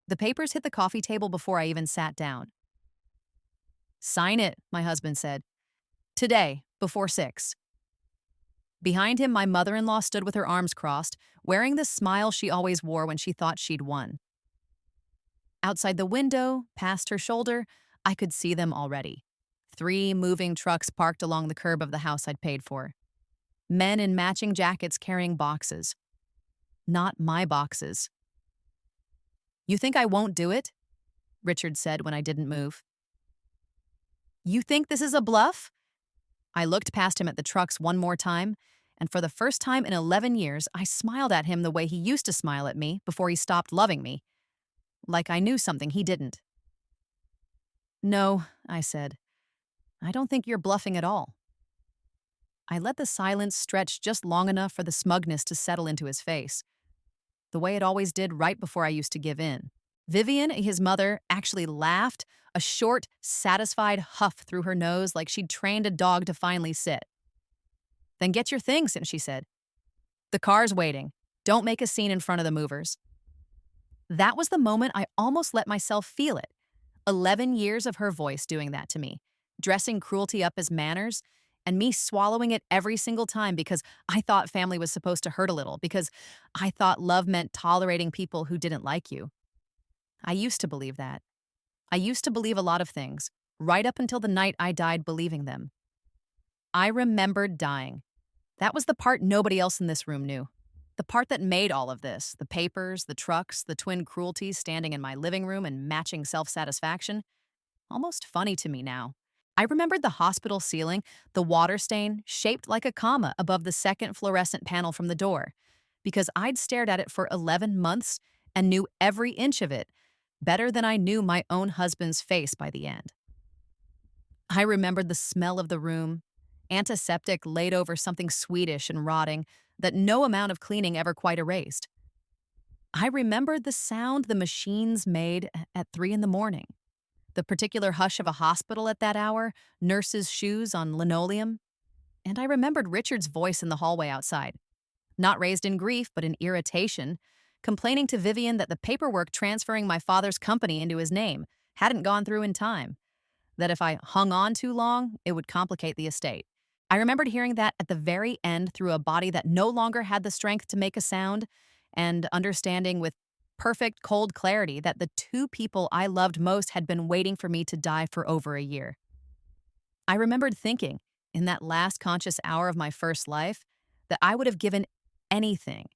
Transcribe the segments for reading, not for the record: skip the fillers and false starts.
The papers hit the coffee table before I even sat down. "Sign it," my husband said. "Today, before 6." Behind him, my mother-in-law stood with her arms crossed, wearing the smile she always wore when she thought she'd won. Outside the window, past her shoulder, I could see them already. 3 moving trucks parked along the curb of the house I'd paid for. Men in matching jackets carrying boxes. Not my boxes. "You think I won't do it?" Richard said when I didn't move. "You think this is a bluff?" I looked past him at the trucks one more time, and for the first time in 11 years, I smiled at him the way he used to smile at me before he stopped loving me. Like I knew something he didn't. "No," I said. "I don't think you're bluffing at all." I let the silence stretch just long enough for the smugness to settle into his face, the way it always did right before I used to give in. Vivian, his mother, actually laughed, a short, satisfied huff through her nose like she'd trained a dog to finally sit. "Then get your things," she said. "The car's waiting. Don't make a scene in front of the movers." That was the moment I almost let myself feel it. 11 years of her voice doing that to me, dressing cruelty up as manners, and me swallowing it every single time because I thought family was supposed to hurt a little, because I thought love meant tolerating people who didn't like you. I used to believe that. I used to believe a lot of things, right up until the night I died believing them. I remembered dying. That was the part nobody else in this room knew. The part that made all of this, the papers, the trucks, the twin cruelties standing in my living room and matching self-satisfaction, almost funny to me now. I remembered the hospital ceiling, the water stain shaped like a comma above the second fluorescent panel from the door, because I'd stared at it for 11 months and knew every inch of it, better than I knew my own husband's face by the end. I remembered the smell of the room, antiseptic laid over something Swedish and rotting that no amount of cleaning ever quite erased. I remembered the sound the machines made at 3 in the morning, the particular hush of a hospital at that hour, nurses' shoes on linoleum, and I remembered Richard's voice in the hallway outside, not raised in grief but in irritation, complaining to Vivian that the paperwork transferring my father's company into his name hadn't gone through in time, that if I hung on too long, it would complicate the estate. I remembered hearing that at the very end through a body that no longer had the strength to make a sound, and understanding with perfect cold clarity that the 2 people I loved most had been waiting for me to die for over a year. I remembered thinking, in that last conscious hour of my first life, that I would have given anything,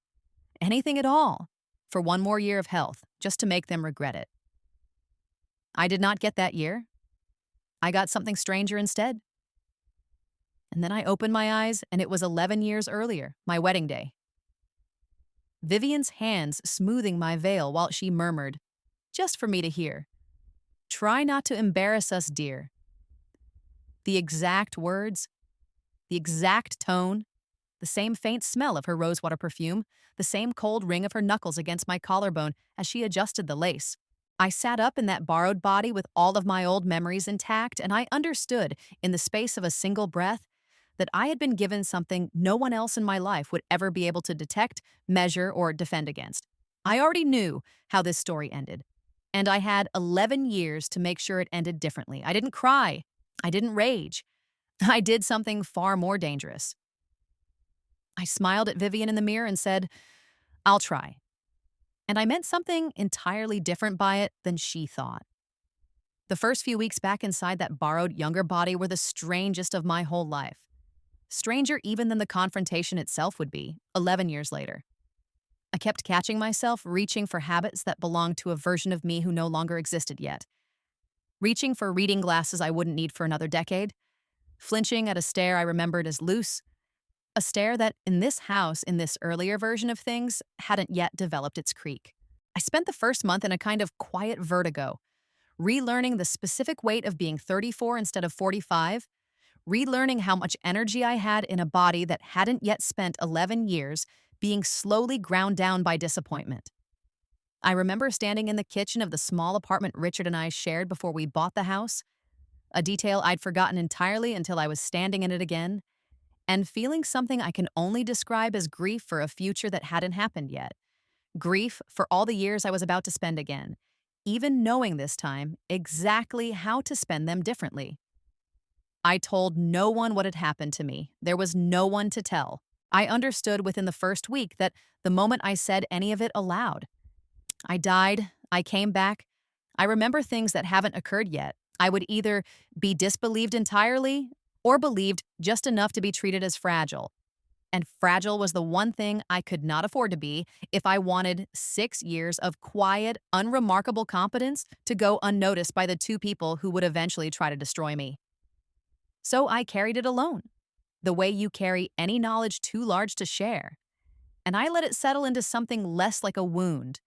anything at all, for one more year of health, just to make them regret it. I did not get that year. I got something stranger instead. And then I opened my eyes, and it was 11 years earlier, my wedding day. Vivian's hands smoothing my veil while she murmured, just for me to hear, "Try not to embarrass us, dear." The exact words, the exact tone, the same faint smell of her rosewater perfume, the same cold ring of her knuckles against my collarbone as she adjusted the lace. I sat up in that borrowed body with all of my old memories intact, and I understood, in the space of a single breath, that I had been given something no one else in my life would ever be able to detect, measure, or defend against. I already knew how this story ended, and I had 11 years to make sure it ended differently. I didn't cry. I didn't rage. I did something far more dangerous. I smiled at Vivian in the mirror and said, "I'll try." And I meant something entirely different by it than she thought. The first few weeks back inside that borrowed younger body were the strangest of my whole life. Stranger even than the confrontation itself would be, 11 years later. I kept catching myself reaching for habits that belonged to a version of me who no longer existed yet. Reaching for reading glasses I wouldn't need for another decade. Flinching at a stare I remembered as loose. A stare that, in this house, in this earlier version of things, hadn't yet developed its creak. I spent the first month in a kind of quiet vertigo, relearning the specific weight of being 34 instead of 45, relearning how much energy I had in a body that hadn't yet spent 11 years being slowly ground down by disappointment. I remember standing in the kitchen of the small apartment Richard and I shared before we bought the house, a detail I'd forgotten entirely until I was standing in it again, and feeling something I can only describe as grief for a future that hadn't happened yet. Grief for all the years I was about to spend again, even knowing this time exactly how to spend them differently. I told no one what had happened to me. There was no one to tell. I understood within the first week that the moment I said any of it aloud, I died, I came back. I remember things that haven't occurred yet. I would either be disbelieved entirely or believed just enough to be treated as fragile. And fragile was the one thing I could not afford to be if I wanted 6 years of quiet, unremarkable competence to go unnoticed by the two people who would eventually try to destroy me. So I carried it alone, the way you carry any knowledge too large to share. And I let it settle into something less like a wound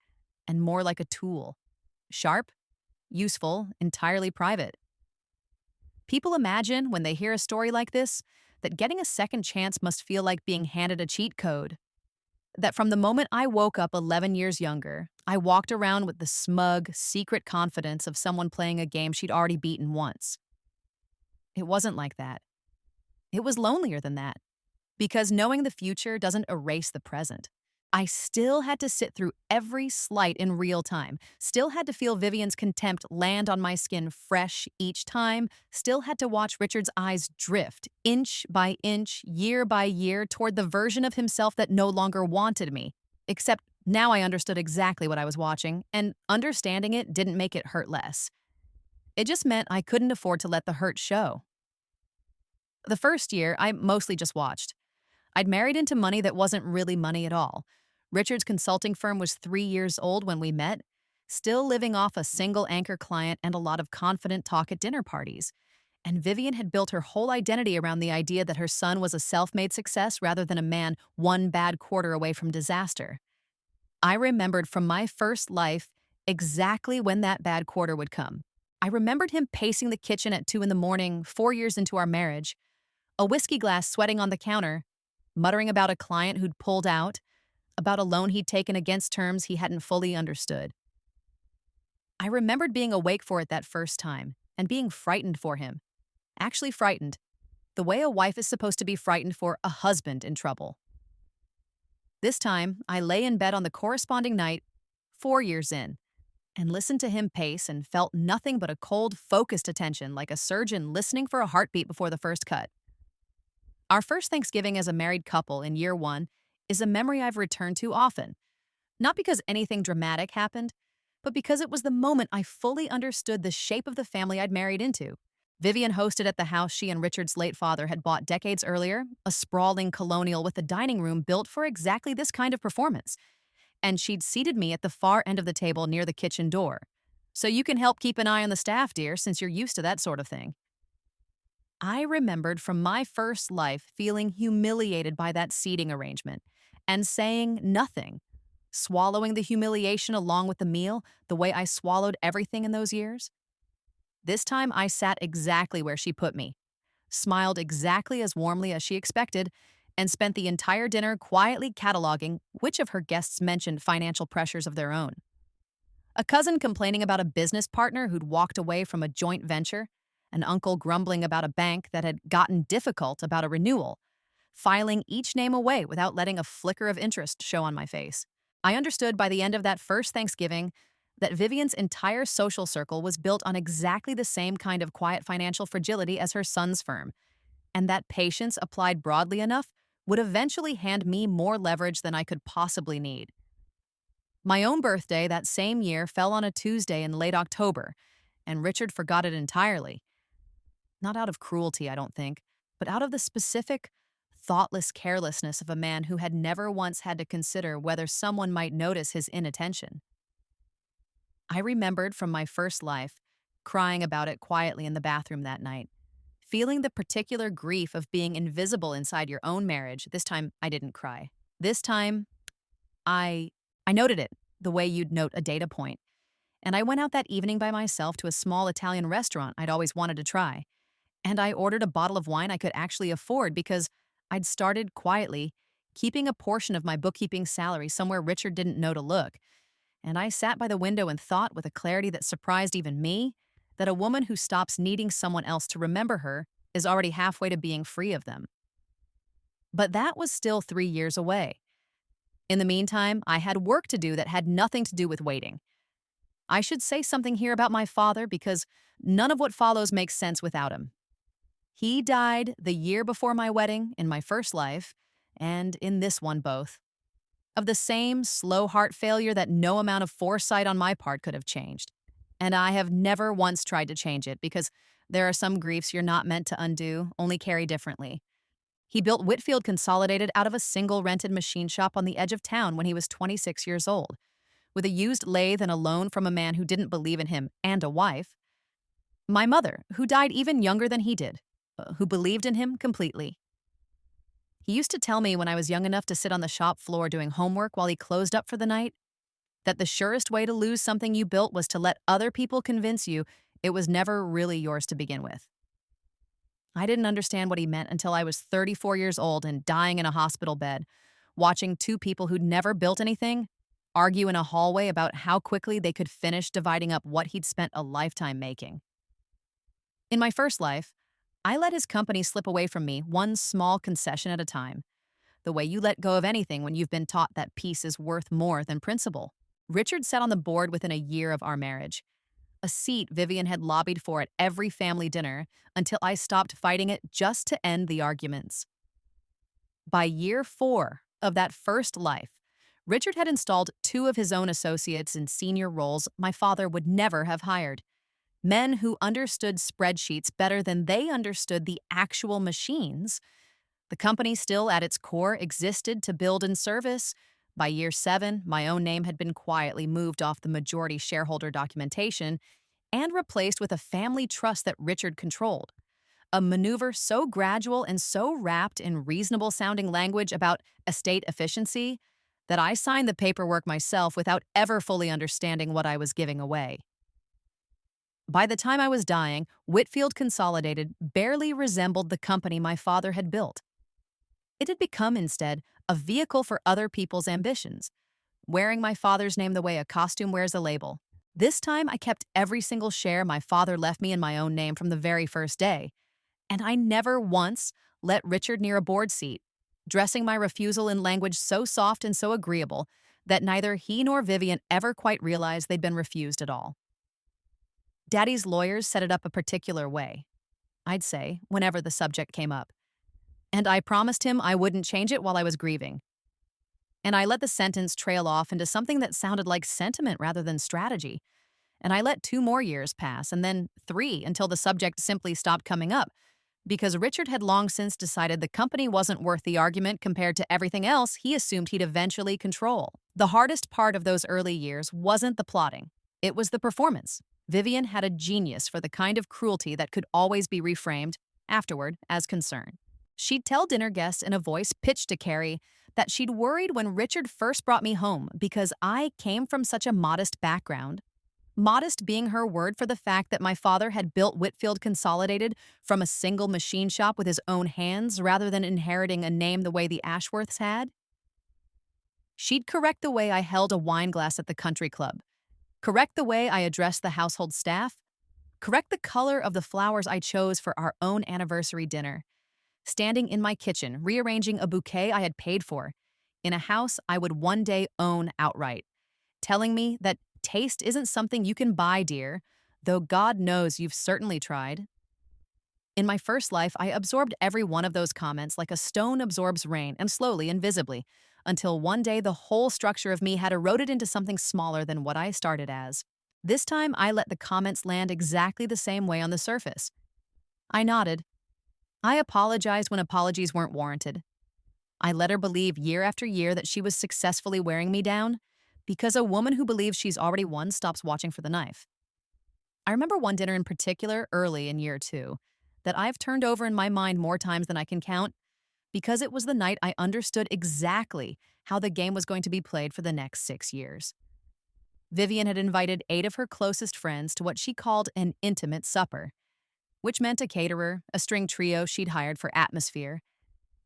and more like a tool. Sharp, useful, entirely private. People imagine, when they hear a story like this, that getting a second chance must feel like being handed a cheat code. That from the moment I woke up 11 years younger, I walked around with the smug, secret confidence of someone playing a game she'd already beaten once. It wasn't like that. It was lonelier than that. Because knowing the future doesn't erase the present. I still had to sit through every slight in real time, still had to feel Vivian's contempt land on my skin fresh each time, still had to watch Richard's eyes drift, inch by inch, year by year, toward the version of himself that no longer wanted me. Except now I understood exactly what I was watching, and understanding it didn't make it hurt less. It just meant I couldn't afford to let the hurt show. The first year, I mostly just watched. I'd married into money that wasn't really money at all. Richard's consulting firm was 3 years old when we met, still living off a single anchor client and a lot of confident talk at dinner parties. And Vivian had built her whole identity around the idea that her son was a self-made success rather than a man one bad quarter away from disaster. I remembered from my first life exactly when that bad quarter would come. I remembered him pacing the kitchen at 2 in the morning, 4 years into our marriage, a whiskey glass sweating on the counter, muttering about a client who'd pulled out, about a loan he'd taken against terms he hadn't fully understood. I remembered being awake for it that first time and being frightened for him. Actually frightened, the way a wife is supposed to be frightened for a husband in trouble. This time, I lay in bed on the corresponding night, 4 years in, and listened to him pace and felt nothing but a cold, focused attention like a surgeon listening for a heartbeat before the first cut. Our first Thanksgiving as a married couple in year one is a memory I've returned to often, not because anything dramatic happened, but because it was the moment I fully understood the shape of the family I'd married into. Vivian hosted at the house she and Richard's late father had bought decades earlier, a sprawling colonial with a dining room built for exactly this kind of performance. And she'd seated me at the far end of the table near the kitchen door. So you can help keep an eye on the staff, dear, since you're used to that sort of thing. I remembered from my first life feeling humiliated by that seating arrangement and saying nothing, swallowing the humiliation along with the meal the way I swallowed everything in those years. This time I sat exactly where she put me, smiled exactly as warmly as she expected, and spent the entire dinner quietly cataloging which of her guests mentioned financial pressures of their own. A cousin complaining about a business partner who'd walked away from a joint venture, an uncle grumbling about a bank that had gotten difficult about a renewal, filing each name away without letting a flicker of interest show on my face. I understood by the end of that first Thanksgiving that Vivian's entire social circle was built on exactly the same kind of quiet financial fragility as her son's firm, and that patience applied broadly enough would eventually hand me more leverage than I could possibly need. My own birthday that same year fell on a Tuesday in late October, and Richard forgot it entirely. Not out of cruelty, I don't think, but out of the specific, thoughtless carelessness of a man who had never once had to consider whether someone might notice his inattention. I remembered from my first life, crying about it quietly in the bathroom that night, feeling the particular grief of being invisible inside your own marriage. This time, I didn't cry. This time, I noted it, the way you'd note a data point. And I went out that evening by myself to a small Italian restaurant I'd always wanted to try. And I ordered a bottle of wine I could actually afford because I'd started quietly, keeping a portion of my bookkeeping salary somewhere Richard didn't know to look. And I sat by the window and thought with a clarity that surprised even me that a woman who stops needing someone else to remember her is already halfway to being free of them. But that was still 3 years away. In the meantime, I had work to do that had nothing to do with waiting. I should say something here about my father because none of what follows makes sense without him. He died the year before my wedding in my first life, and in this one both, of the same slow heart failure that no amount of foresight on my part could have changed. And I have never once tried to change it because there are some griefs you're not meant to undo, only carry differently. He built Whitfield Consolidated out of a single rented machine shop on the edge of town when he was 26 years old, with a used lathe and a loan from a man who didn't believe in him and a wife. My mother, who died even younger than he did, who believed in him completely. He used to tell me when I was young enough to sit on the shop floor doing homework while he closed up for the night that the surest way to lose something you built was to let other people convince you it was never really yours to begin with. I didn't understand what he meant until I was 34 years old and dying in a hospital bed, watching two people who'd never built anything argue in a hallway about how quickly they could finish dividing up what he'd spent a lifetime making. In my first life, I let his company slip away from me one small concession at a time, the way you let go of anything when you've been taught that peace is worth more than principle. Richard sat on the board within a year of our marriage, a seat Vivian had lobbied for at every family dinner until I stopped fighting it just to end the arguments. By year 4 of that first life, Richard had installed two of his own associates in senior roles my father would never have hired. Men who understood spreadsheets better than they understood the actual machines. The company still at its core existed to build and service. By year 7, my own name had been quietly moved off the majority shareholder documentation and replaced with a family trust that Richard controlled. A maneuver so gradual and so wrapped in reasonable-sounding language about estate efficiency that I signed the paperwork myself without ever fully understanding what I was giving away. By the time I was dying, Whitfield Consolidated barely resembled the company my father had built. It had become, instead, a vehicle for other people's ambitions, wearing my father's name the way a costume wears a label. This time, I kept every single share my father left me in my own name from the very first day, and I never once let Richard near a board seat, dressing my refusal in language so soft and so agreeable that neither he nor Vivian ever quite realized they'd been refused at all. Daddy's lawyers set it up a particular way, I'd say, whenever the subject came up. And I promised him I wouldn't change it while I was grieving. And I let the sentence trail off into something that sounded like sentiment rather than strategy. And I let 2 more years pass, and then 3 until the subject simply stopped coming up, because Richard had long since decided the company wasn't worth the argument compared to everything else he assumed he'd eventually control. The hardest part of those early years wasn't the plotting. It was the performance. Vivian had a genius for the kind of cruelty that could always be reframed, afterward, as concern. She'd tell dinner guests in a voice pitched to Carrie that she'd worried when Richard first brought me home because I came from such a modest background. Modest being her word for the fact that my father had built Whitfield Consolidated from a single machine shop with his own hands rather than inheriting a name the way the Ashworths had. She'd correct the way I held a wine glass at the country club, correct the way I addressed the household staff, correct the color of the flowers I chose for our own anniversary dinner, standing in my kitchen rearranging a bouquet I had paid for, in a house I would one day own outright, telling me that taste isn't something you can buy, dear, though God knows you've certainly tried. In my first life, I absorbed every one of those comments like a stone absorbs rain, and slowly and visibly, until one day the whole structure of me had eroded into something smaller than what I started as. This time, I let the comments land exactly the same way on the surface. I nodded. I apologized when apologies weren't warranted. I let her believe year after year that she was successfully wearing me down, because a woman who believes she's already won stops watching for the knife. I remember one dinner in particular, early in year 2, that I've turned over in my mind more times than I can count, because it was the night I understood exactly how the game was going to be played for the next 6 years. Vivian had invited 8 of her closest friends to what she called an intimate supper, which meant a caterer, a string trio she'd hired for atmosphere,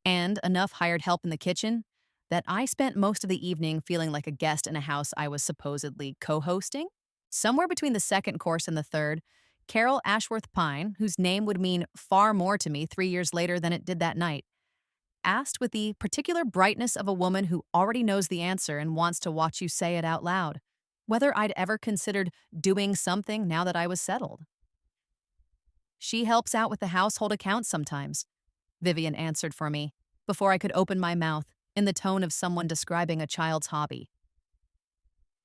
and enough hired help in the kitchen that I spent most of the evening feeling like a guest in a house I was supposedly co-hosting. Somewhere between the second course and the third, Carol Ashworth Pine, whose name would mean far more to me 3 years later than it did that night, asked with the particular brightness of a woman who already knows the answer and wants to watch you say it out loud. whether I'd ever considered doing something now that I was settled. She helps out with the household accounts sometimes, Vivian answered for me, before I could open my mouth, in the tone of someone describing a child's hobby.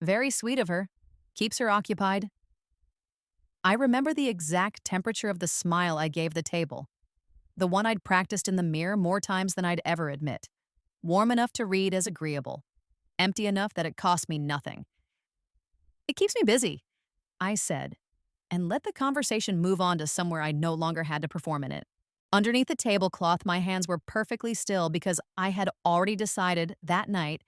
Very sweet of her. Keeps her occupied. I remember the exact temperature of the smile I gave the table, the one I'd practiced in the mirror more times than I'd ever admit. Warm enough to read as agreeable, empty enough that it cost me nothing. It keeps me busy, I said, and let the conversation move on to somewhere I no longer had to perform in it. Underneath the tablecloth, my hands were perfectly still because I had already decided that night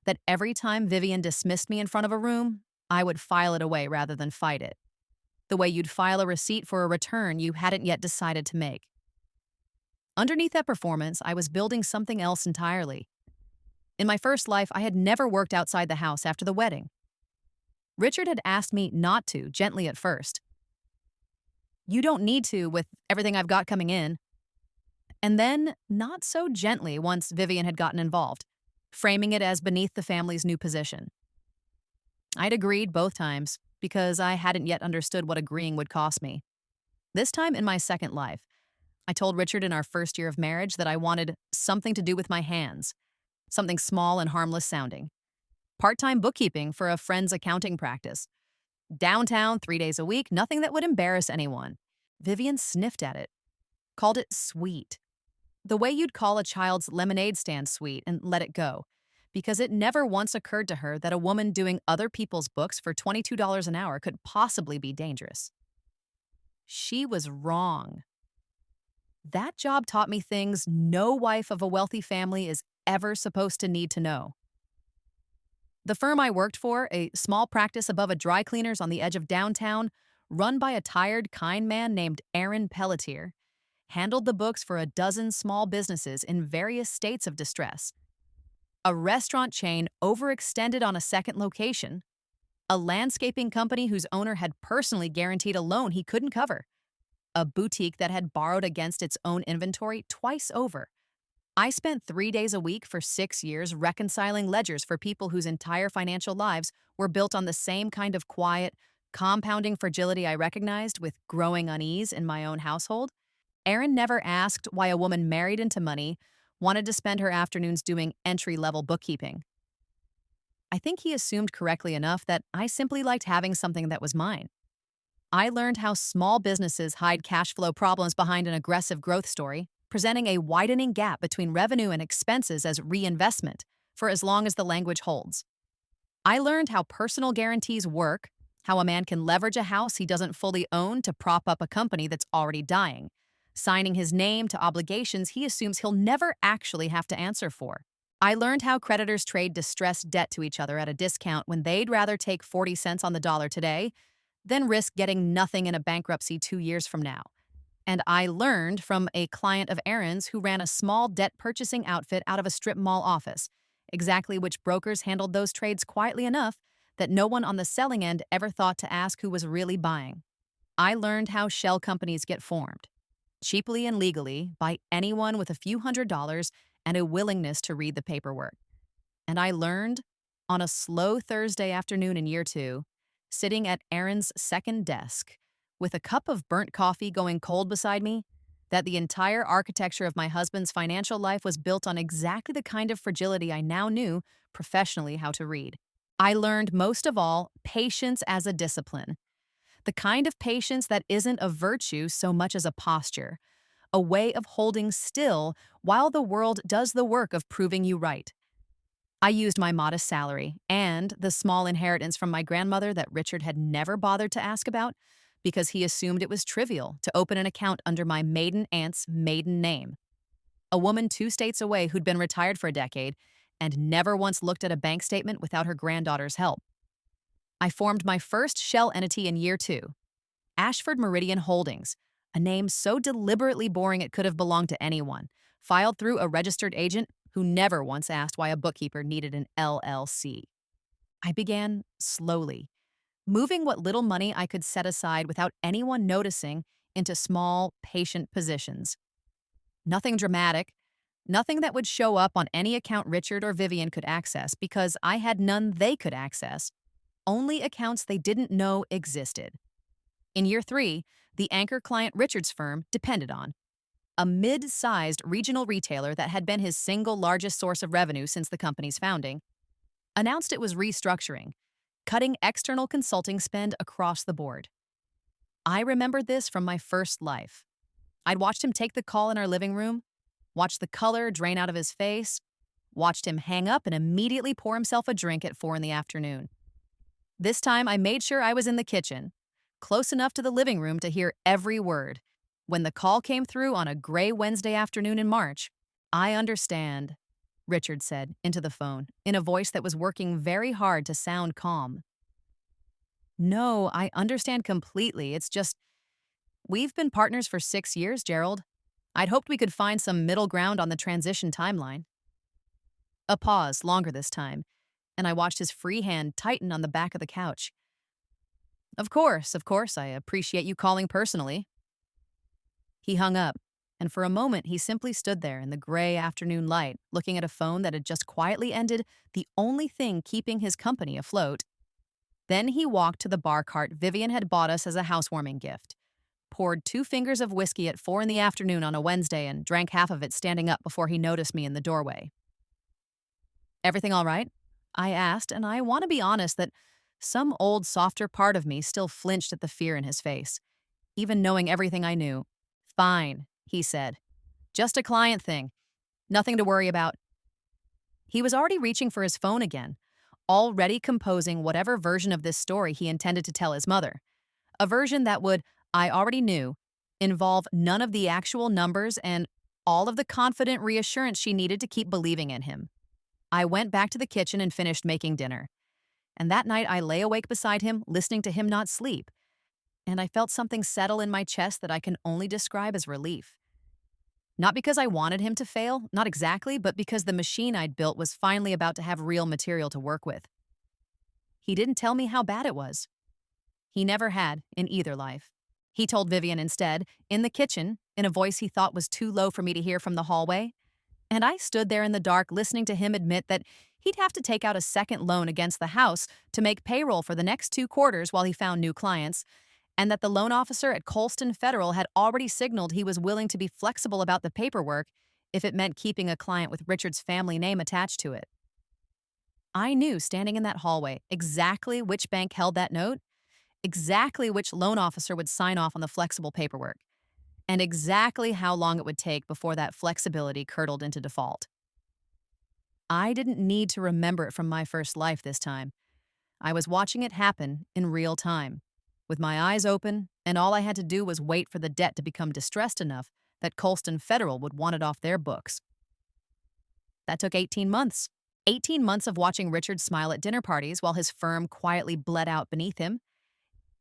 that every time Vivian dismissed me in front of a room, I would file it away rather than fight it, the way you'd file a receipt for a return you hadn't yet decided to make. Underneath that performance, I was building something else entirely. In my first life, I had never worked outside the house after the wedding. Richard had asked me not to, gently at first. You don't need to with everything I've got coming in. And then, not so gently once Vivian had gotten involved, framing it as beneath the family's new position. I'd agreed both times because I hadn't yet understood what agreeing would cost me. This time in my second life, I told Richard in our first year of marriage that I wanted something to do with my hands, something small and harmless sounding. Part-time bookkeeping for a friend's accounting practice. Downtown, 3 days a week, nothing that would embarrass anyone. Vivian sniffed at it, called it sweet. The way you'd call a child's lemonade stand sweet and let it go, because it never once occurred to her that a woman doing other people's books for $22 an hour could possibly be dangerous. She was wrong. That job taught me things no wife of a wealthy family is ever supposed to need to know. The firm I worked for, a small practice above a dry cleaner's on the edge of downtown, run by a tired, kind man named Aaron Pelletier, handled the books for a dozen small businesses in various states of distress. A restaurant chain overextended on a second location, a landscaping company whose owner had personally guaranteed a loan he couldn't cover, a boutique that had borrowed against its own inventory twice over. I spent 3 days a week for 6 years reconciling ledgers for people whose entire financial lives were built on the same kind of quiet, compounding fragility I recognized with growing unease in my own household. Aaron never asked why a woman married into money wanted to spend her afternoons doing entry-level bookkeeping. I think he assumed correctly enough that I simply liked having something that was mine. I learned how small businesses hide cash flow problems behind an aggressive growth story, presenting a widening gap between revenue and expenses as reinvestment for as long as the language holds. I learned how personal guarantees work, how a man can leverage a house he doesn't fully own to prop up a company that's already dying, signing his name to obligations he assumes he'll never actually have to answer for. I learned how creditors trade distressed debt to each other at a discount when they'd rather take 40 cents on the dollar today than risk getting nothing in a bankruptcy 2 years from now. And I learned from a client of Aaron's who ran a small debt purchasing outfit out of a strip mall office, exactly which brokers handled those trades quietly enough that no one on the selling end ever thought to ask who was really buying. I learned how shell companies get formed, cheaply and legally, by anyone with a few $100s and a willingness to read the paperwork. And I learned, on a slow Thursday afternoon in year 2, sitting at Aaron's second desk, with a cup of burnt coffee going cold beside me, that the entire architecture of my husband's financial life was built on exactly the kind of fragility I now knew professionally how to read. I learned, most of all, patience as a discipline. The kind of patience that isn't a virtue so much as a posture, a way of holding still while the world does the work of proving you right. I used my modest salary and the small inheritance from my grandmother that Richard had never bothered to ask about because he assumed it was trivial to open an account under my maiden aunt's maiden name. A woman 2 states away who'd been retired for a decade and never once looked at a bank statement without her granddaughter's help. I formed my first shell entity in year 2, Ashford Meridian Holdings, a name so deliberately boring it could have belonged to anyone, filed through a registered agent who never once asked why a bookkeeper needed an LLC. I began slowly, moving what little money I could set aside without anyone noticing into small, patient positions. Nothing dramatic, nothing that would show up on any account Richard or Vivian could access because I had none they could access. only accounts they didn't know existed. In year 3, the anchor client Richard's firm depended on, a mid-sized regional retailer that had been his single largest source of revenue since the company's founding, announced it was restructuring, cutting external consulting spend across the board. I remembered this from my first life. I'd watched him take the call in our living room, watched the color drain out of his face, watched him hang up and immediately pour himself a drink at 4 in the afternoon. This time, I made sure I was in the kitchen, close enough to the living room to hear every word. When the call came through on a gray Wednesday afternoon in March, "I understand," Richard said into the phone, in a voice that was working very hard to sound calm. "No, I understand completely. It's just, we've been partners for 6 years, Gerald. I'd hoped we could find some middle ground on the transition timeline." A pause, longer this time, and I watched his free hand tighten on the back of the couch. Of course, I appreciate you calling personally." He hung up, and for a moment he simply stood there in the gray afternoon light, looking at a phone that had just quietly ended the only thing keeping his company afloat. Then he walked to the bar cart Vivian had bought us as a housewarming gift, poured 2 fingers of whiskey at 4 in the afternoon on a Wednesday, and drank half of it standing up before he noticed me in the doorway. "Everything all right?" I asked, and I want to be honest that some old, softer part of me still flinched at the fear in his face, even knowing everything I knew. "Fine," he said. "Just a client thing. Nothing to worry about." He was already reaching for his phone again, already composing whatever version of this story he intended to tell his mother. A version that would, I already knew, involve none of the actual numbers and all of the confident reassurance she needed to keep believing in him. I went back to the kitchen and finished making dinner. And that night I lay awake beside him, listening to him not sleep. And I felt something settle in my chest that I can only describe as relief. Not because I wanted him to fail, not exactly, but because the machine I'd built was finally about to have real material to work with. He didn't tell me how bad it was. He never had, in either life. He told Vivian instead, in the kitchen, in a voice he thought was too low for me to hear from the hallway. And I stood there in the dark listening to him admit that he'd have to take out a second loan against the house to make payroll for the next 2 quarters while he found new clients, and that the loan officer at Colston Federal had already signaled he was willing to be flexible about the paperwork if it meant keeping a client with Richard's family name attached to it. I knew, standing in that hallway, exactly which bank held that note, exactly which loan officer would sign off on the flexible paperwork, and exactly how long it would take before that flexibility curdled into default. I didn't need to remember it from my first life this time. I was watching it happen in real time, with my eyes open, and all I had to do was wait for the debt to become distressed enough that Colston Federal would want it off their books. That took 18 months. 18 months of watching Richard smile at dinner parties while his firm quietly bled out beneath him.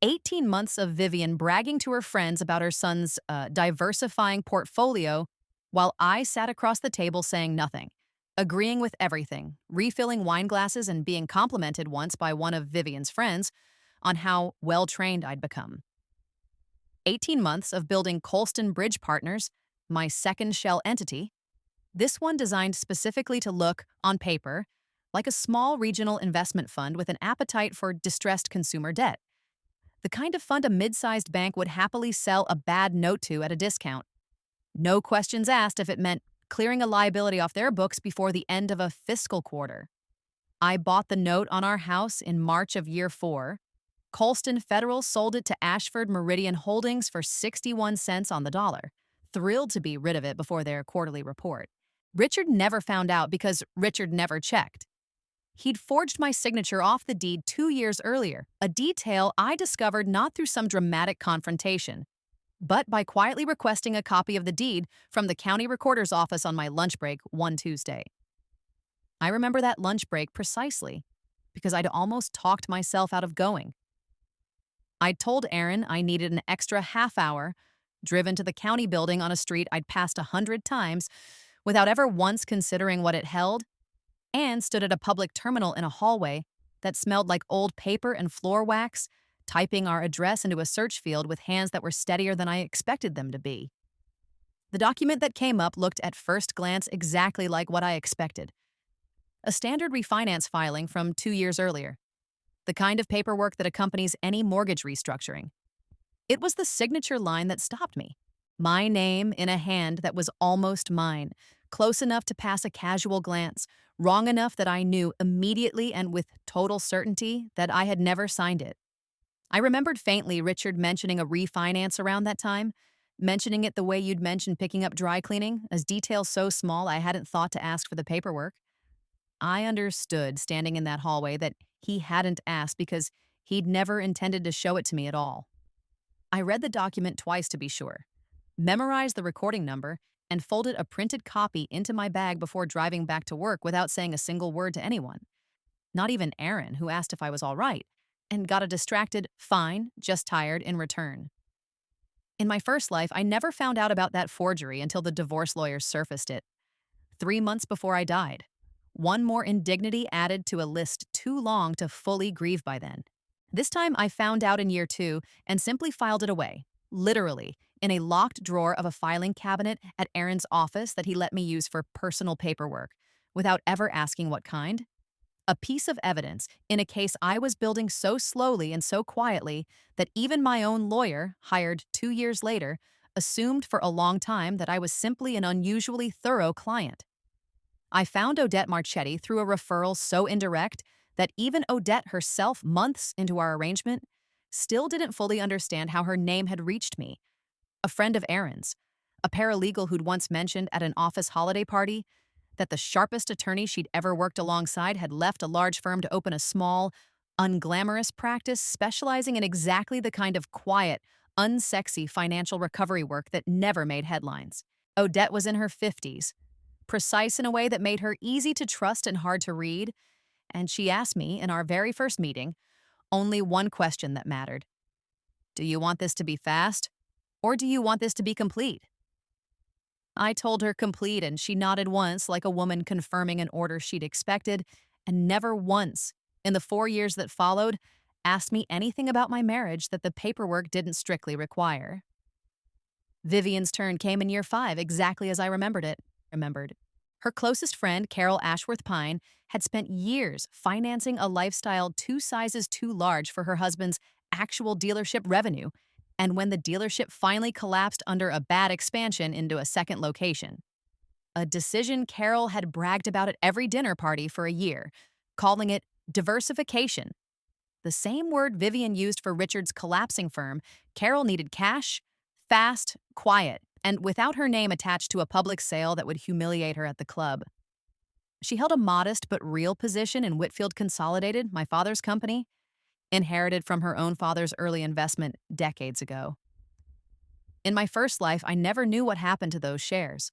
18 months of Vivian bragging to her friends about her son's diversifying portfolio while I sat across the table saying nothing, agreeing with everything, refilling wine glasses and being complimented once by one of Vivian's friends on how well-trained I'd become. 18 months of building Colston Bridge Partners, my second shell entity, this one designed specifically to look, on paper, like a small regional investment fund with an appetite for distressed consumer debt. The kind of fund a mid-sized bank would happily sell a bad note to at a discount. No questions asked if it meant clearing a liability off their books before the end of a fiscal quarter. I bought the note on our house in March of year 4. Colston Federal sold it to Ashford Meridian Holdings for 61 cents on the dollar, thrilled to be rid of it before their quarterly report. Richard never found out because Richard never checked. He'd forged my signature off the deed 2 years earlier, a detail I discovered not through some dramatic confrontation, but by quietly requesting a copy of the deed from the county recorder's office on my lunch break one Tuesday. I remember that lunch break precisely because I'd almost talked myself out of going. I'd told Aaron I needed an extra half hour, driven to the county building on a street I'd passed 100 times without ever once considering what it held, and stood at a public terminal in a hallway that smelled like old paper and floor wax, typing our address into a search field with hands that were steadier than I expected them to be. The document that came up looked at first glance exactly like what I expected. A standard refinance filing from 2 years earlier. the kind of paperwork that accompanies any mortgage restructuring. It was the signature line that stopped me. My name in a hand that was almost mine, close enough to pass a casual glance, wrong enough that I knew immediately and with total certainty that I had never signed it. I remembered faintly Richard mentioning a refinance around that time, mentioning it the way you'd mentioned picking up dry cleaning, as details so small I hadn't thought to ask for the paperwork. I understood, standing in that hallway, that he hadn't asked because he'd never intended to show it to me at all. I read the document twice to be sure, memorized the recording number, and folded a printed copy into my bag before driving back to work without saying a single word to anyone. Not even Aaron, who asked if I was all right, and got a distracted, fine, just tired in return. In my first life, I never found out about that forgery until the divorce lawyers surfaced it, 3 months before I died. One more indignity added to a list too long to fully grieve by then. This time I found out in year 2 and simply filed it away, literally, in a locked drawer of a filing cabinet at Aaron's office that he let me use for personal paperwork, without ever asking what kind. A piece of evidence in a case I was building so slowly and so quietly that even my own lawyer, hired 2 years later, assumed for a long time that I was simply an unusually thorough client. I found Odette Marchetti through a referral so indirect that even Odette herself, months into our arrangement, still didn't fully understand how her name had reached me. A friend of Aaron's, a paralegal who'd once mentioned at an office holiday party that the sharpest attorney she'd ever worked alongside had left a large firm to open a small, unglamorous practice specializing in exactly the kind of quiet, unsexy financial recovery work that never made headlines. Odette was in her 50s, precise in a way that made her easy to trust and hard to read, and she asked me in our very first meeting only one question that mattered. Do you want this to be fast, or do you want this to be complete? I told her complete, and she nodded once like a woman confirming an order she'd expected, and never once, in the 4 years that followed, asked me anything about my marriage that the paperwork didn't strictly require. Vivian's turn came in year 5, exactly as I remembered. Her closest friend, Carol Ashworth Pine, had spent years financing a lifestyle 2 sizes too large for her husband's actual dealership revenue, and when the dealership finally collapsed under a bad expansion into a second location. A decision Carol had bragged about at every dinner party for a year, calling it diversification. The same word Vivian used for Richard's collapsing firm, Carol needed cash, fast, quiet, and without her name attached to a public sale that would humiliate her at the club. She held a modest but real position in Whitfield Consolidated, my father's company, inherited from her own father's early investment decades ago. In my first life, I never knew what happened to those shares.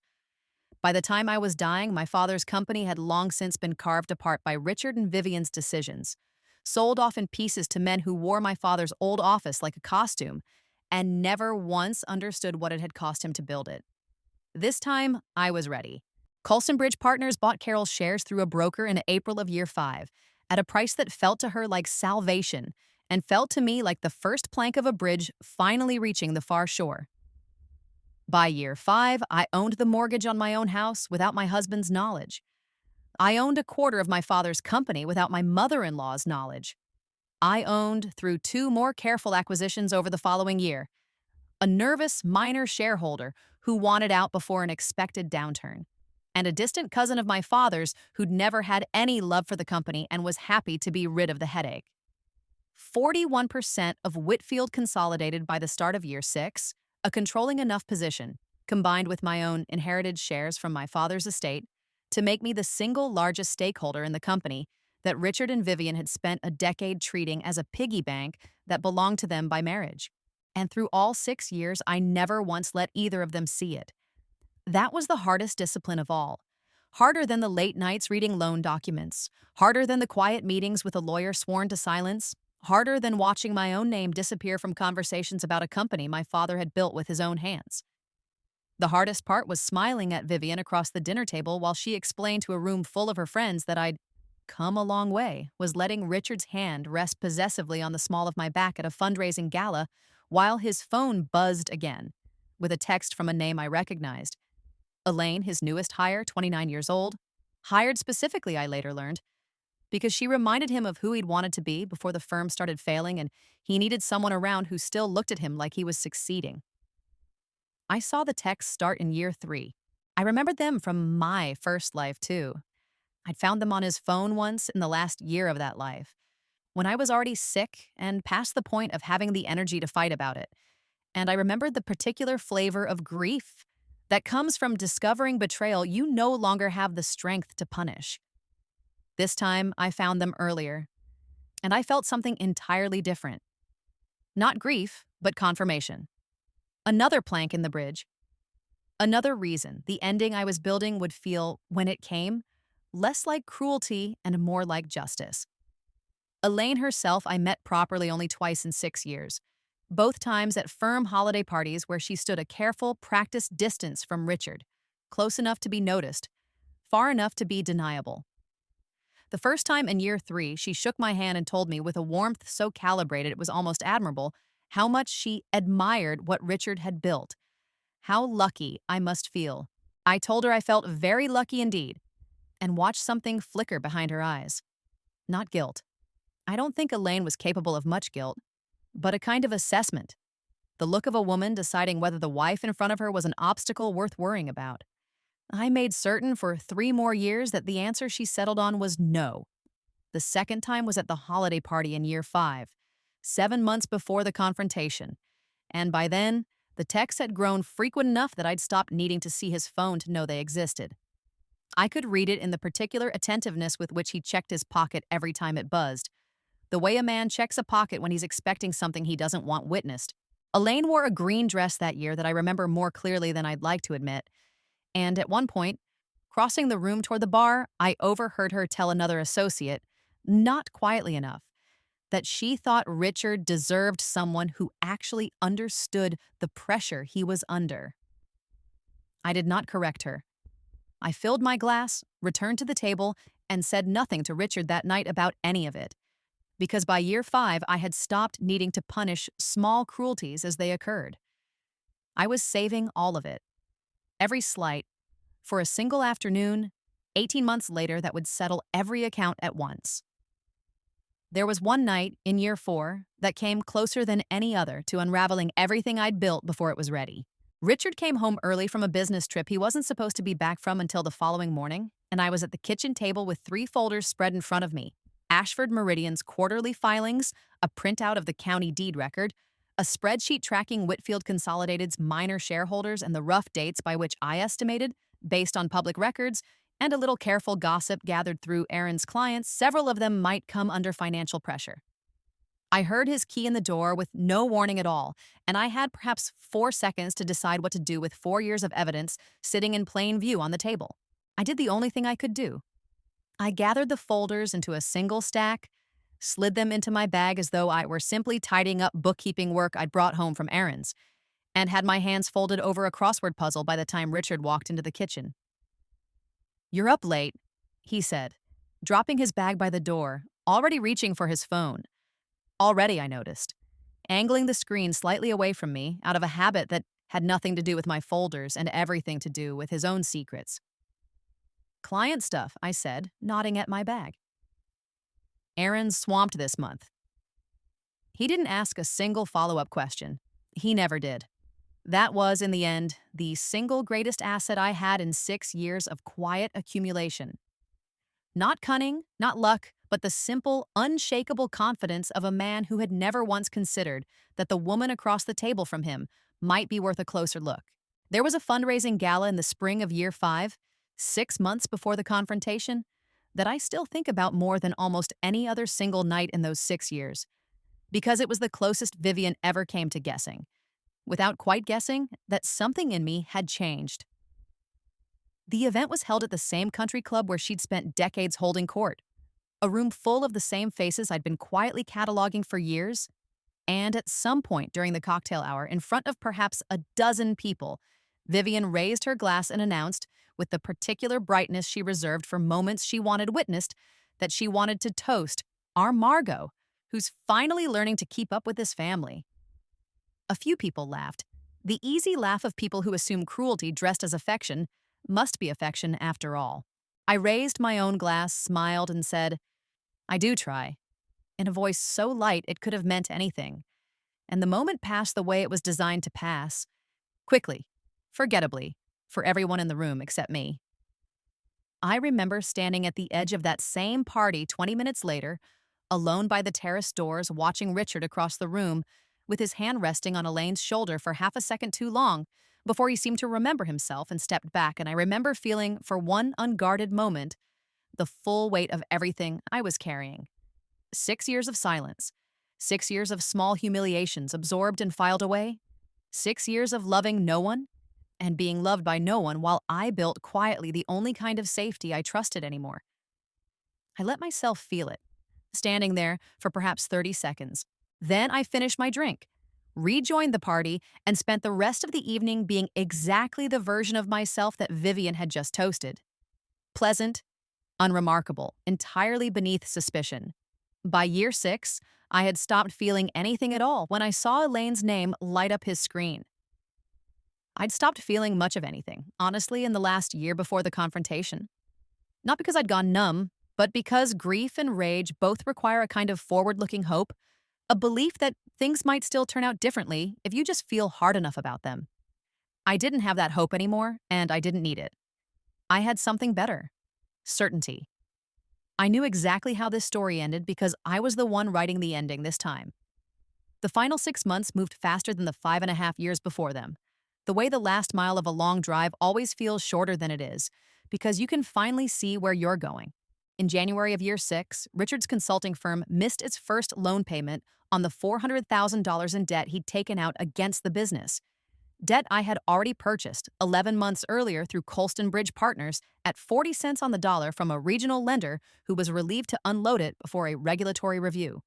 By the time I was dying, my father's company had long since been carved apart by Richard and Vivian's decisions, sold off in pieces to men who wore my father's old office like a costume, and never once understood what it had cost him to build it. This time, I was ready. Colson Bridge Partners bought Carol's shares through a broker in April of year 5, at a price that felt to her like salvation, and felt to me like the first plank of a bridge finally reaching the far shore. By year 5, I owned the mortgage on my own house without my husband's knowledge. I owned a quarter of my father's company without my mother-in-law's knowledge. I owned, through 2 more careful acquisitions over the following year, a nervous minor shareholder who wanted out before an expected downturn, and a distant cousin of my father's who'd never had any love for the company and was happy to be rid of the headache. 41% of Whitfield Consolidated by the start of year 6, a controlling enough position, combined with my own inherited shares from my father's estate, to make me the single largest stakeholder in the company that Richard and Vivian had spent a decade treating as a piggy bank that belonged to them by marriage. And through all 6 years, I never once let either of them see it. That was the hardest discipline of all. Harder than the late nights reading loan documents, harder than the quiet meetings with a lawyer sworn to silence, harder than watching my own name disappear from conversations about a company my father had built with his own hands. The hardest part was smiling at Vivian across the dinner table while she explained to a room full of her friends that I'd come a long way, was letting Richard's hand rest possessively on the small of my back at a fundraising gala while his phone buzzed again, with a text from a name I recognized. Elaine, his newest hire, 29 years old, hired specifically, I later learned, because she reminded him of who he'd wanted to be before the firm started failing and he needed someone around who still looked at him like he was succeeding. I saw the texts start in year 3. I remembered them from my first life, too. I'd found them on his phone once in the last year of that life, when I was already sick and past the point of having the energy to fight about it. And I remembered the particular flavor of grief that comes from discovering betrayal you no longer have the strength to punish. This time, I found them earlier, and I felt something entirely different. Not grief, but confirmation. Another plank in the bridge. Another reason the ending I was building would feel, when it came, less like cruelty and more like justice. Elaine herself I met properly only twice in 6 years, both times at firm holiday parties where she stood a careful, practiced distance from Richard, close enough to be noticed, far enough to be deniable. The first time in year 3, she shook my hand and told me with a warmth so calibrated it was almost admirable how much she admired what Richard had built. How lucky I must feel. I told her I felt very lucky indeed, and watched something flicker behind her eyes. Not guilt. I don't think Elaine was capable of much guilt, but a kind of assessment. The look of a woman deciding whether the wife in front of her was an obstacle worth worrying about. I made certain for 3 more years that the answer she settled on was no. The second time was at the holiday party in year 5, 7 months before the confrontation, and by then, the texts had grown frequent enough that I'd stopped needing to see his phone to know they existed. I could read it in the particular attentiveness with which he checked his pocket every time it buzzed, the way a man checks a pocket when he's expecting something he doesn't want witnessed. Elaine wore a green dress that year that I remember more clearly than I'd like to admit, and at one point, crossing the room toward the bar, I overheard her tell another associate, not quietly enough, that she thought Richard deserved someone who actually understood the pressure he was under. I did not correct her. I filled my glass, returned to the table, and said nothing to Richard that night about any of it, because by year 5 I had stopped needing to punish small cruelties as they occurred. I was saving all of it, every slight, for a single afternoon, 18 months later that would settle every account at once. There was one night in year 4 that came closer than any other to unraveling everything I'd built before it was ready. Richard came home early from a business trip he wasn't supposed to be back from until the following morning, and I was at the kitchen table with 3 folders spread in front of me: Ashford Meridian's quarterly filings, a printout of the county deed record, a spreadsheet tracking Whitfield Consolidated's minor shareholders and the rough dates by which I estimated, based on public records, and a little careful gossip gathered through Aaron's clients, several of them might come under financial pressure. I heard his key in the door with no warning at all, and I had perhaps 4 seconds to decide what to do with 4 years of evidence sitting in plain view on the table. I did the only thing I could do. I gathered the folders into a single stack, slid them into my bag as though I were simply tidying up bookkeeping work I'd brought home from Aaron's, and had my hands folded over a crossword puzzle by the time Richard walked into the kitchen. "You're up late," he said, dropping his bag by the door, already reaching for his phone. Already, I noticed, angling the screen slightly away from me out of a habit that had nothing to do with my folders and everything to do with his own secrets. "Client stuff," I said, nodding at my bag. "Aaron's swamped this month." He didn't ask a single follow-up question. He never did. That was, in the end, the single greatest asset I had in 6 years of quiet accumulation. Not cunning, not luck, but the simple, unshakable confidence of a man who had never once considered that the woman across the table from him might be worth a closer look. There was a fundraising gala in the spring of year 5, 6 months before the confrontation, that I still think about more than almost any other single night in those 6 years, because it was the closest Vivian ever came to guessing, without quite guessing, that something in me had changed. The event was held at the same country club where she'd spent decades holding court, a room full of the same faces I'd been quietly cataloging for years, and at some point during the cocktail hour, in front of perhaps a dozen people, Vivian raised her glass and announced, with the particular brightness she reserved for moments she wanted witnessed, that she wanted to toast our Margot, who's finally learning to keep up with this family. A few people laughed. The easy laugh of people who assume cruelty dressed as affection must be affection after all. I raised my own glass, smiled, and said, I do try, in a voice so light it could have meant anything. And the moment passed the way it was designed to pass, quickly, forgettably, for everyone in the room except me. I remember standing at the edge of that same party 20 minutes later, alone by the terrace doors, watching Richard across the room, with his hand resting on Elaine's shoulder for half a second too long, before he seemed to remember himself and stepped back. And I remember feeling, for one unguarded moment, the full weight of everything I was carrying. 6 years of silence, 6 years of small humiliations absorbed and filed away, 6 years of loving no one and being loved by no one while I built quietly the only kind of safety I trusted anymore. I let myself feel it, standing there for perhaps 30 seconds. Then I finished my drink, rejoined the party, and spent the rest of the evening being exactly the version of myself that Vivian had just toasted. Pleasant, unremarkable, entirely beneath suspicion. By year 6, I had stopped feeling anything at all when I saw Elaine's name light up his screen. I'd stopped feeling much of anything, honestly, in the last year before the confrontation. Not because I'd gone numb, but because grief and rage both require a kind of forward-looking hope, a belief that things might still turn out differently if you just feel hard enough about them. I didn't have that hope anymore, and I didn't need it. I had something better: certainty. I knew exactly how this story ended because I was the one writing the ending this time. The final 6 months moved faster than the 5.5 years before them. The way the last mile of a long drive always feels shorter than it is, because you can finally see where you're going. In January of year 6, Richard's consulting firm missed its first loan payment on the $400,000 in debt he'd taken out against the business. Debt I had already purchased 11 months earlier through Colston Bridge Partners at 40 cents on the dollar from a regional lender who was relieved to unload it before a regulatory review.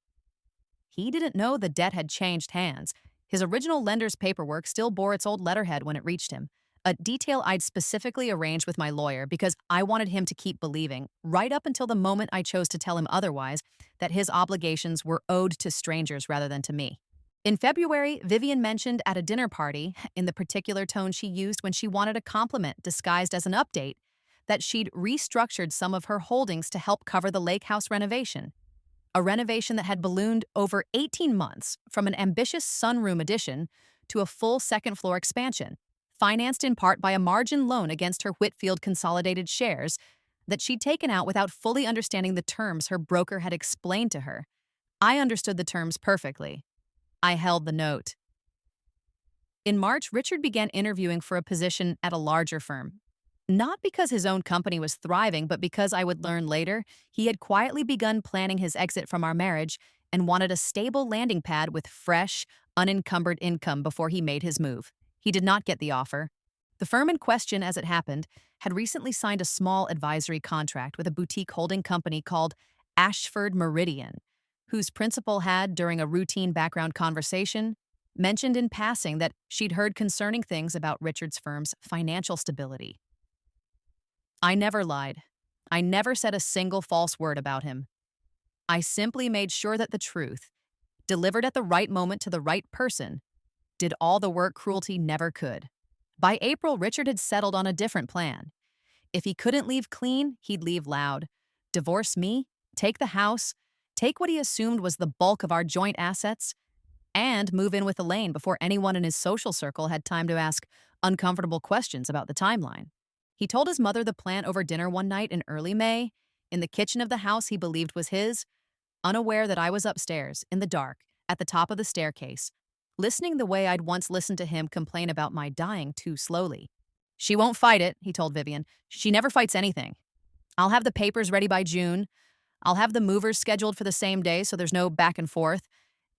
He didn't know the debt had changed hands. His original lender's paperwork still bore its old letterhead when it reached him, a detail I'd specifically arranged with my lawyer because I wanted him to keep believing, right up until the moment I chose to tell him otherwise, that his obligations were owed to strangers rather than to me. In February, Vivian mentioned at a dinner party, in the particular tone she used when she wanted a compliment disguised as an update, that she'd restructured some of her holdings to help cover the lake house renovation. A renovation that had ballooned over 18 months from an ambitious sunroom addition to a full second-floor expansion, financed in part by a margin loan against her Whitfield Consolidated shares that she'd taken out without fully understanding the terms her broker had explained to her. I understood the terms perfectly. I held the note. In March, Richard began interviewing for a position at a larger firm. Not because his own company was thriving, but because I would learn later, he had quietly begun planning his exit from our marriage and wanted a stable landing pad with fresh, unencumbered income before he made his move. He did not get the offer. The firm in question, as it happened, had recently signed a small advisory contract with a boutique holding company called Ashford Meridian, whose principal had, during a routine background conversation, mentioned in passing that she'd heard concerning things about Richard's firm's financial stability. I never lied. I never said a single false word about him. I simply made sure that the truth, delivered at the right moment to the right person, did all the work cruelty never could. By April, Richard had settled on a different plan. If he couldn't leave clean, he'd leave loud. Divorce me, take the house, take what he assumed was the bulk of our joint assets, and move in with Elaine before anyone in his social circle had time to ask uncomfortable questions about the timeline. He told his mother the plan over dinner one night in early May, in the kitchen of the house he believed was his, unaware that I was upstairs, in the dark, at the top of the staircase, listening the way I'd once listened to him complain about my dying too slowly. "She won't fight it," he told Vivian. "She never fights anything. I'll have the papers ready by June. I'll have the movers scheduled for the same day so there's no back and forth.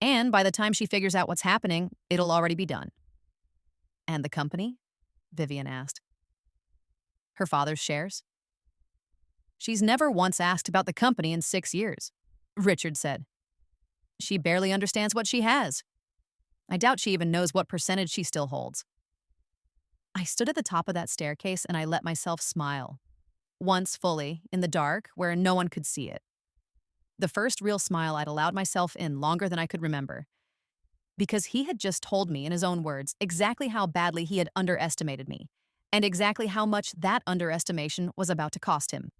And by the time she figures out what's happening, it'll already be done." "And the company?" Vivian asked. "Her father's shares?" "She's never once asked about the company in 6 years," Richard said. "She barely understands what she has. I doubt she even knows what percentage she still holds." I stood at the top of that staircase and I let myself smile. Once fully, in the dark, where no one could see it. The first real smile I'd allowed myself in longer than I could remember. Because he had just told me, in his own words, exactly how badly he had underestimated me, and exactly how much that underestimation was about to cost him.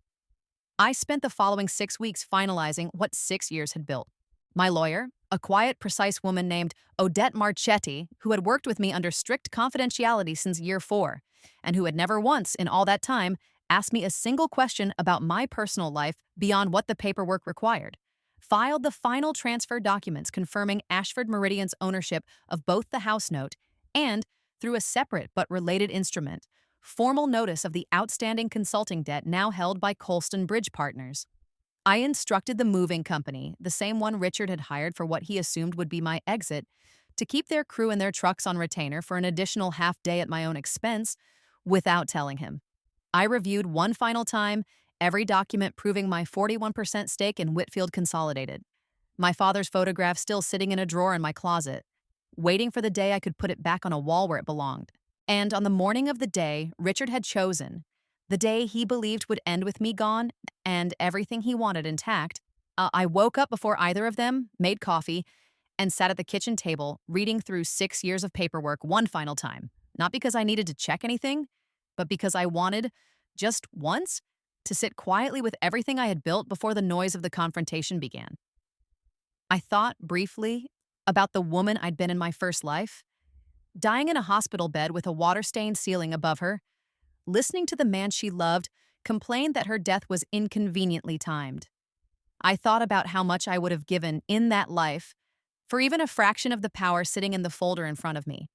I spent the following 6 weeks finalizing what 6 years had built. My lawyer, a quiet, precise woman named Odette Marchetti, who had worked with me under strict confidentiality since year 4, and who had never once, in all that time, asked me a single question about my personal life beyond what the paperwork required, filed the final transfer documents confirming Ashford Meridian's ownership of both the house note and, through a separate but related instrument, formal notice of the outstanding consulting debt now held by Colston Bridge Partners. I instructed the moving company, the same one Richard had hired for what he assumed would be my exit, to keep their crew and their trucks on retainer for an additional half day at my own expense without telling him. I reviewed one final time every document proving my 41% stake in Whitfield Consolidated. My father's photograph still sitting in a drawer in my closet, waiting for the day I could put it back on a wall where it belonged. And on the morning of the day Richard had chosen, the day he believed would end with me gone and everything he wanted intact, I woke up before either of them, made coffee, and sat at the kitchen table reading through 6 years of paperwork one final time. Not because I needed to check anything, but because I wanted, just once, to sit quietly with everything I had built before the noise of the confrontation began. I thought, briefly, about the woman I'd been in my first life, dying in a hospital bed with a water-stained ceiling above her, listening to the man she loved complain that her death was inconveniently timed. I thought about how much I would have given in that life for even a fraction of the power sitting in the folder in front of me.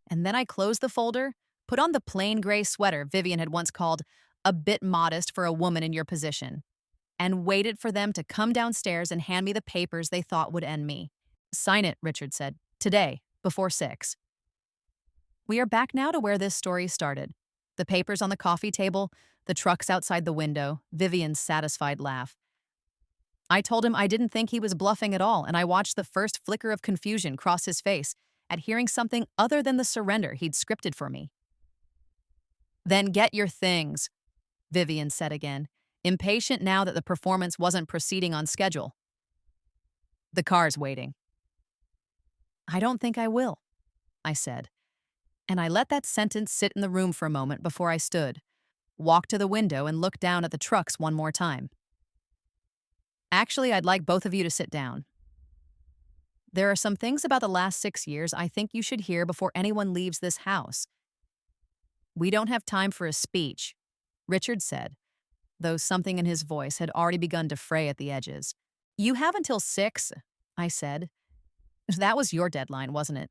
And then I closed the folder, put on the plain gray sweater Vivian had once called a bit modest for a woman in your position, and waited for them to come downstairs and hand me the papers they thought would end me. "Sign it," Richard said. "Today, before 6." We are back now to where this story started. The papers on the coffee table, the trucks outside the window, Vivian's satisfied laugh. I told him I didn't think he was bluffing at all, and I watched the first flicker of confusion cross his face at hearing something other than the surrender he'd scripted for me. "Then get your things," Vivian said again, impatient now that the performance wasn't proceeding on schedule. "The car's waiting." "I don't think I will," I said, and I let that sentence sit in the room for a moment before I stood, walked to the window, and looked down at the trucks one more time. "Actually, I'd like both of you to sit down. There are some things about the last 6 years I think you should hear before anyone leaves this house." "We don't have time for a speech," Richard said, though something in his voice had already begun to fray at the edges. "You have until 6, I said. "That was your deadline, wasn't it?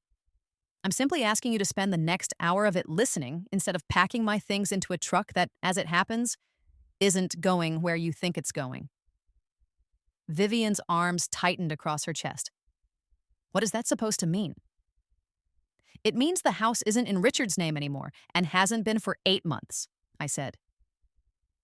I'm simply asking you to spend the next hour of it listening instead of packing my things into a truck that, as it happens, isn't going where you think it's going." Vivian's arms tightened across her chest. "What is that supposed to mean?" "It means the house isn't in Richard's name anymore and hasn't been for 8 months, I said.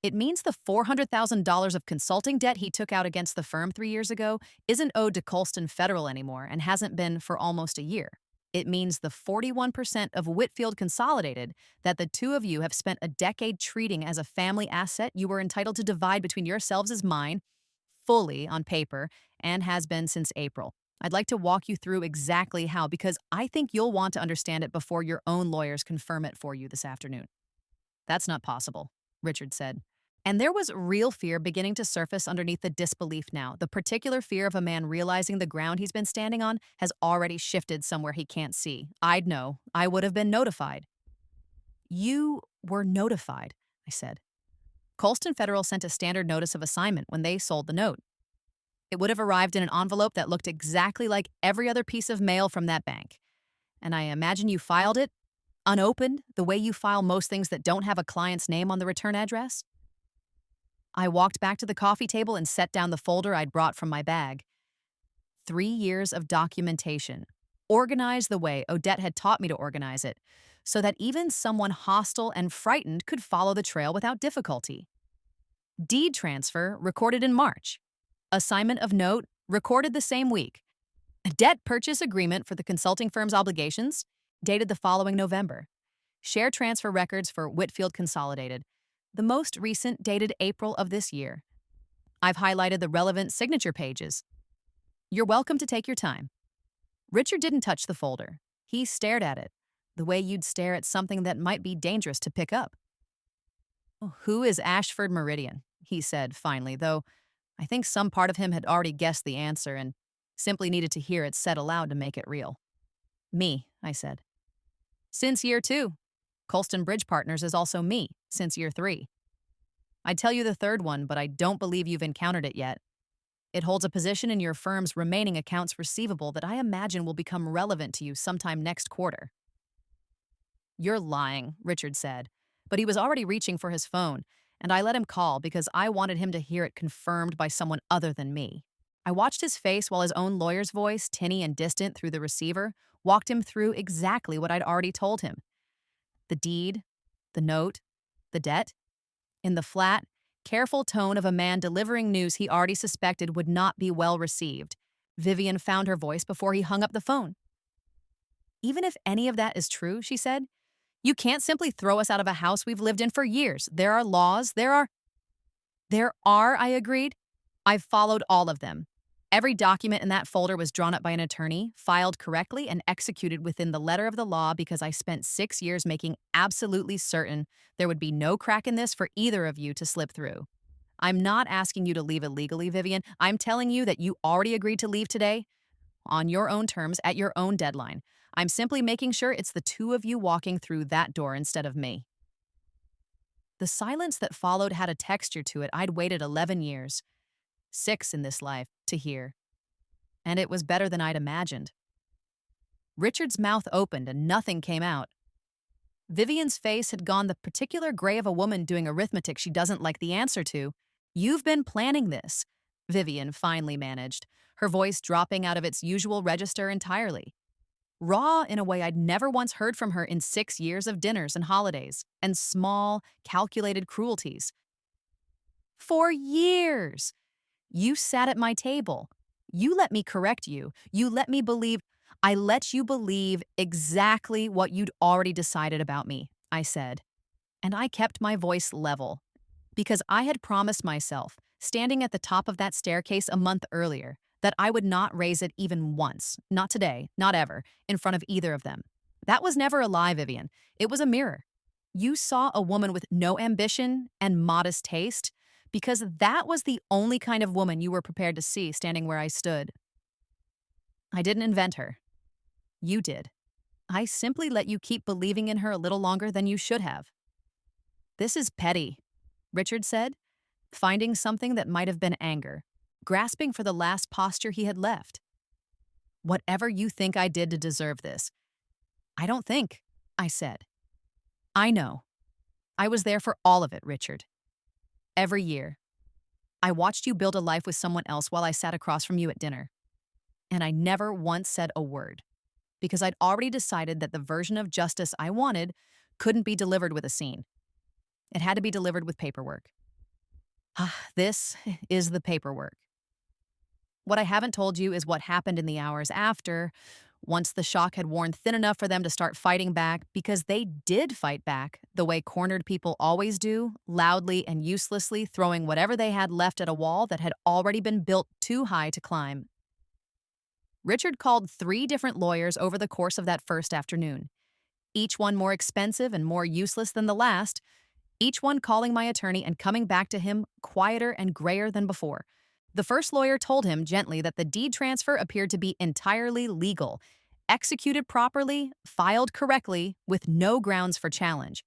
"It means the $400,000 of consulting debt he took out against the firm 3 years ago isn't owed to Colston Federal anymore and hasn't been for almost a year. It means the 41% of Whitfield Consolidated that the two of you have spent a decade treating as a family asset you were entitled to divide between yourselves is mine, fully on paper, and has been since April. I'd like to walk you through exactly how, because I think you'll want to understand it before your own lawyers confirm it for you this afternoon." "That's not possible," Richard said. And there was real fear beginning to surface underneath the disbelief now, the particular fear of a man realizing the ground he's been standing on has already shifted somewhere he can't see. I'd know. I would have been notified. "You were notified," I said. "Colston Federal sent a standard notice of assignment when they sold the note. It would have arrived in an envelope that looked exactly like every other piece of mail from that bank. And I imagine you filed it, unopened, the way you file most things that don't have a client's name on the return address." I walked back to the coffee table and set down the folder I'd brought from my bag. 3 years of documentation, organized the way Odette had taught me to organize it, so that even someone hostile and frightened could follow the trail without difficulty. Deed transfer recorded in March. Assignment of note recorded the same week. Debt purchase agreement for the consulting firm's obligations dated the following November. Share transfer records for Whitfield Consolidated. The most recent dated April of this year. I've highlighted the relevant signature pages. You're welcome to take your time." Richard didn't touch the folder. He stared at it, the way you'd stare at something that might be dangerous to pick up. "Who is Ashford Meridian?" he said finally, though I think some part of him had already guessed the answer and simply needed to hear it said aloud to make it real. Me, I said. Since year 2. Colston Bridge Partners is also me, since year 3. I'd tell you the third one, but I don't believe you've encountered it yet. It holds a position in your firm's remaining accounts receivable that I imagine will become relevant to you sometime next quarter. You're lying, Richard said, but he was already reaching for his phone, and I let him call because I wanted him to hear it confirmed by someone other than me. I watched his face while his own lawyer's voice, tinny and distant through the receiver, walked him through exactly what I'd already told him. The deed, the note, the debt. In the flat, careful tone of a man delivering news he already suspected would not be well received, Vivian found her voice before he hung up the phone. Even if any of that is true, she said, you can't simply throw us out of a house we've lived in for years. There are laws, There are, I agreed. I've followed all of them. Every document in that folder was drawn up by an attorney, filed correctly, and executed within the letter of the law because I spent 6 years making absolutely certain there would be no crack in this for either of you to slip through. I'm not asking you to leave illegally, Vivian. I'm telling you that you already agreed to leave today, on your own terms, at your own deadline. I'm simply making sure it's the two of you walking through that door instead of me. The silence that followed had a texture to it I'd waited 11 years, 6 in this life, to hear. And it was better than I'd imagined. Richard's mouth opened and nothing came out. Vivian's face had gone the particular gray of a woman doing arithmetic she doesn't like the answer to. You've been planning this, Vivian finally managed, her voice dropping out of its usual register entirely. Raw in a way I'd never once heard from her in 6 years of dinners and holidays, and small, calculated cruelties. For years! You sat at my table. You let me correct you. I let you believe exactly what you'd already decided about me, I said. And I kept my voice level, because I had promised myself, standing at the top of that staircase a month earlier, that I would not raise it even once, not today, not ever, in front of either of them. That was never a lie, Vivian. It was a mirror. You saw a woman with no ambition and modest taste, because that was the only kind of woman you were prepared to see standing where I stood. I didn't invent her. You did. I simply let you keep believing in her a little longer than you should have. This is petty, Richard said, finding something that might have been anger, grasping for the last posture he had left. Whatever you think I did to deserve this. I don't think, I said. I know. I was there for all of it, Richard. Every year. I watched you build a life with someone else while I sat across from you at dinner. And I never once said a word, because I'd already decided that the version of justice I wanted couldn't be delivered with a scene. It had to be delivered with paperwork. This is the paperwork. What I haven't told you is what happened in the hours after, once the shock had worn thin enough for them to start fighting back, because they did fight back, the way cornered people always do, loudly and uselessly throwing whatever they had left at a wall that had already been built too high to climb. Richard called 3 different lawyers over the course of that first afternoon, each one more expensive and more useless than the last, each one calling my attorney and coming back to him quieter and grayer than before. The first lawyer told him gently that the deed transfer appeared to be entirely legal, executed properly, filed correctly, with no grounds for challenge.